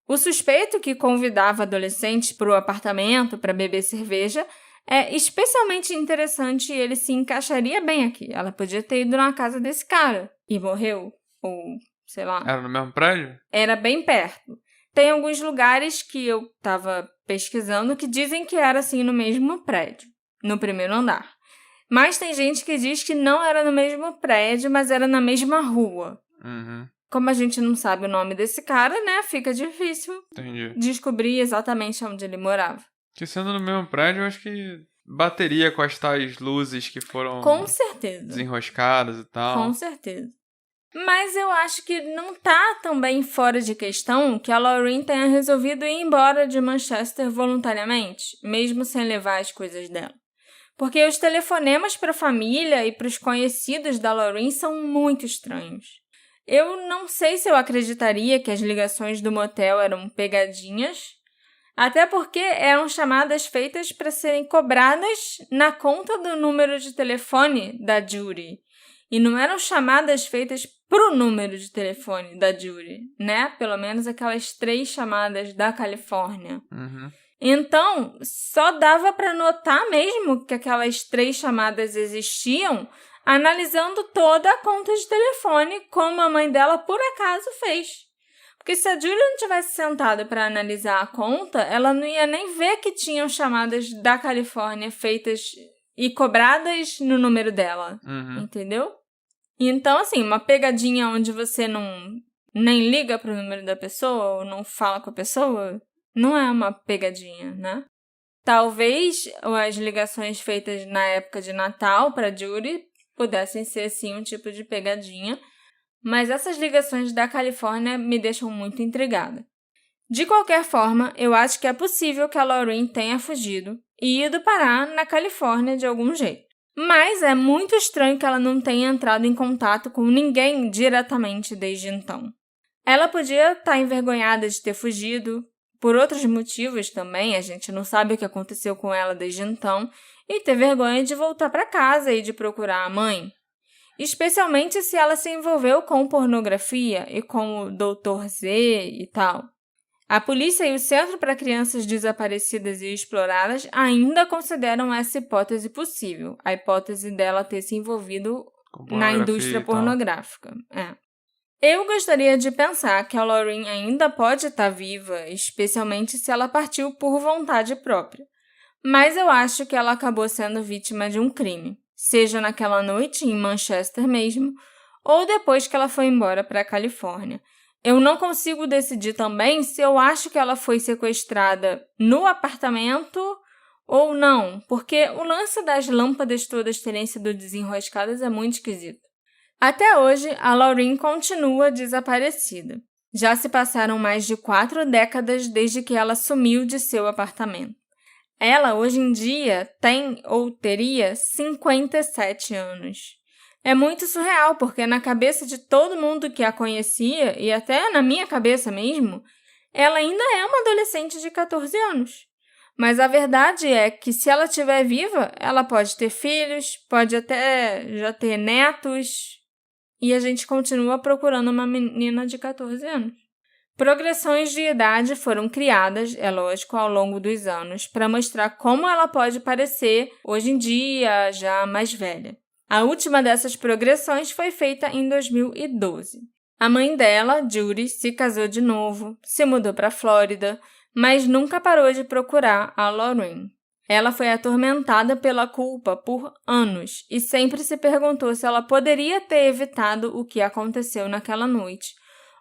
O suspeito que convidava adolescentes para o apartamento para beber cerveja é especialmente interessante e ele se encaixaria bem aqui. Ela podia ter ido na casa desse cara e morreu, ou sei lá. Era no mesmo prédio? Era bem perto. Tem alguns lugares que eu estava pesquisando que dizem que era assim no mesmo prédio, no primeiro andar. Mas tem gente que diz que não era no mesmo prédio, mas era na mesma rua. Como a gente não sabe o nome desse cara, né? Fica difícil descobrir exatamente onde ele morava. Que sendo no mesmo prédio, eu acho que bateria com as tais luzes que foram com certeza desenroscadas e tal. Com certeza. Mas eu acho que não tá também fora de questão que a Lauren tenha resolvido ir embora de Manchester voluntariamente, mesmo sem levar as coisas dela. Porque os telefonemas para a família e para os conhecidos da Lauren são muito estranhos. Eu não sei se eu acreditaria que as ligações do motel eram pegadinhas, até porque eram chamadas feitas para serem cobradas na conta do número de telefone da Judy. E não eram chamadas feitas pro número de telefone da Judy, né? Pelo menos aquelas 3 chamadas da Califórnia. Então, só dava para notar mesmo que aquelas 3 chamadas existiam analisando toda a conta de telefone, como a mãe dela por acaso fez. Porque se a Julie não tivesse sentado para analisar a conta, ela não ia nem ver que tinham chamadas da Califórnia feitas e cobradas no número dela, entendeu? Então, assim, uma pegadinha onde você nem liga pro número da pessoa ou não fala com a pessoa, não é uma pegadinha, né? Talvez as ligações feitas na época de Natal para Judy pudessem ser, sim, um tipo de pegadinha, mas essas ligações da Califórnia me deixam muito intrigada. De qualquer forma, eu acho que é possível que a Lauren tenha fugido e ido parar na Califórnia de algum jeito. Mas é muito estranho que ela não tenha entrado em contato com ninguém diretamente desde então. Ela podia estar envergonhada de ter fugido, por outros motivos também, a gente não sabe o que aconteceu com ela desde então, e ter vergonha de voltar para casa e de procurar a mãe. Especialmente se ela se envolveu com pornografia e com o Dr. Z e tal. A polícia e o Centro para Crianças Desaparecidas e Exploradas ainda consideram essa hipótese possível, a hipótese dela ter se envolvido na indústria pornográfica. Eu gostaria de pensar que a Lauren ainda pode estar viva, especialmente se ela partiu por vontade própria. Mas eu acho que ela acabou sendo vítima de um crime, seja naquela noite em Manchester mesmo, ou depois que ela foi embora para a Califórnia. Eu não consigo decidir também se eu acho que ela foi sequestrada no apartamento ou não, porque o lance das lâmpadas todas terem sido desenroscadas é muito esquisito. Até hoje, a Lauren continua desaparecida. Já se passaram mais de 4 décadas desde que ela sumiu de seu apartamento. Ela, hoje em dia, tem ou teria 57 anos. É muito surreal, porque na cabeça de todo mundo que a conhecia, e até na minha cabeça mesmo, ela ainda é uma adolescente de 14 anos. Mas a verdade é que se ela estiver viva, ela pode ter filhos, pode até já ter netos, e a gente continua procurando uma menina de 14 anos. Progressões de idade foram criadas, é lógico, ao longo dos anos, para mostrar como ela pode parecer, hoje em dia, já mais velha. A última dessas progressões foi feita em 2012. A mãe dela, Judy, se casou de novo, se mudou para a Flórida, mas nunca parou de procurar a Lauren. Ela foi atormentada pela culpa por anos e sempre se perguntou se ela poderia ter evitado o que aconteceu naquela noite,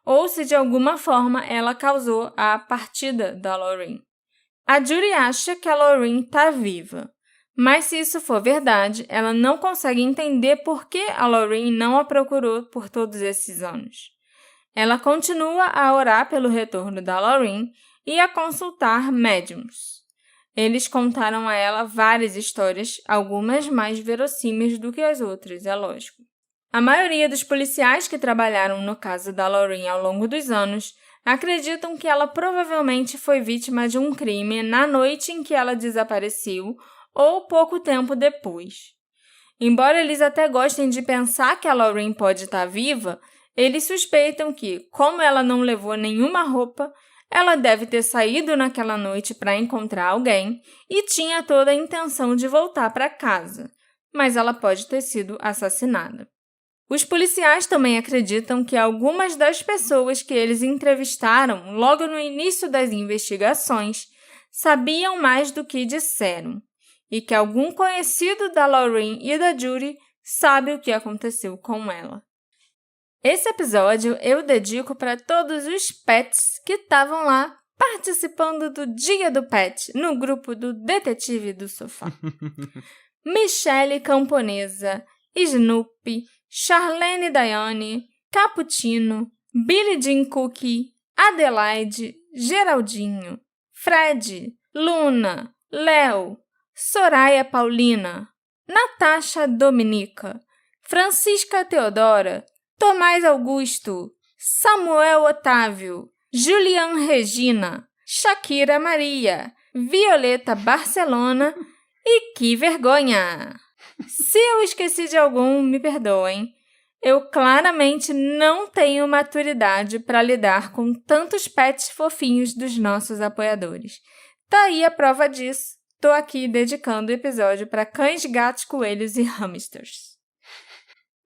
ou se de alguma forma ela causou a partida da Lauren. A Judy acha que a Lauren está viva, mas se isso for verdade, ela não consegue entender por que a Lauren não a procurou por todos esses anos. Ela continua a orar pelo retorno da Lauren e a consultar médiums. Eles contaram a ela várias histórias, algumas mais verossímeis do que as outras, é lógico. A maioria dos policiais que trabalharam no caso da Lauren ao longo dos anos acreditam que ela provavelmente foi vítima de um crime na noite em que ela desapareceu ou pouco tempo depois. Embora eles até gostem de pensar que a Lauren pode estar viva, eles suspeitam que, como ela não levou nenhuma roupa, ela deve ter saído naquela noite para encontrar alguém e tinha toda a intenção de voltar para casa, mas ela pode ter sido assassinada. Os policiais também acreditam que algumas das pessoas que eles entrevistaram logo no início das investigações sabiam mais do que disseram, e que algum conhecido da Lauren e da Judy sabe o que aconteceu com ela. Esse episódio eu dedico para todos os pets que estavam lá participando do Dia do Pet no grupo do Detetive do Sofá. Michelle Camponesa, Snoopy, Charlene Diane, Cappuccino, Billie Jean Cookie, Adelaide, Geraldinho, Fred, Luna, Léo, Soraya Paulina, Natasha Dominica, Francisca Teodora, Tomás Augusto, Samuel Otávio, Julian Regina, Shakira Maria, Violeta Barcelona e que vergonha! Se eu esqueci de algum, me perdoem. Eu claramente não tenho maturidade para lidar com tantos pets fofinhos dos nossos apoiadores. Tá aí a prova disso. Tô aqui dedicando o episódio para cães, gatos, coelhos e hamsters.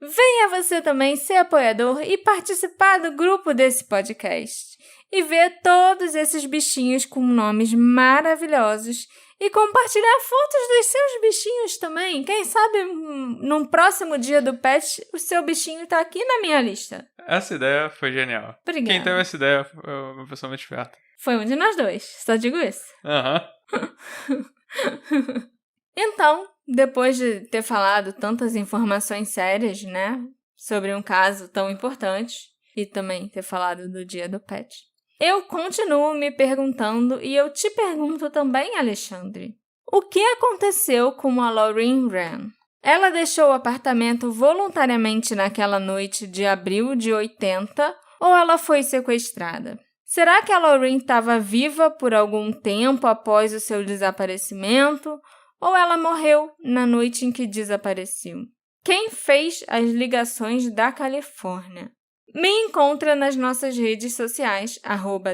Venha você também ser apoiador e participar do grupo desse podcast. E ver todos esses bichinhos com nomes maravilhosos e compartilhar fotos dos seus bichinhos também. Quem sabe num próximo dia do pet o seu bichinho tá aqui na minha lista. Essa ideia foi genial. Obrigada. Quem teve essa ideia foi uma pessoa muito esperta. Foi um de nós dois, só digo isso. Aham. Então, depois de ter falado tantas informações sérias, né, sobre um caso tão importante e também ter falado do dia do pet, eu continuo me perguntando e eu te pergunto também, Alexandre, o que aconteceu com a Lorraine Wren? Ela deixou o apartamento voluntariamente naquela noite de abril de 80 ou ela foi sequestrada? Será que a Lorraine estava viva por algum tempo após o seu desaparecimento ou ela morreu na noite em que desapareceu? Quem fez as ligações da Califórnia? Me encontra nas nossas redes sociais,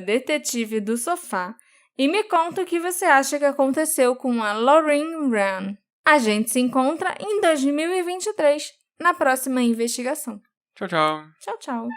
@detetive do sofá, e me conta o que você acha que aconteceu com a Lorraine Wren. A gente se encontra em 2023, na próxima investigação. Tchau, tchau. Tchau, tchau.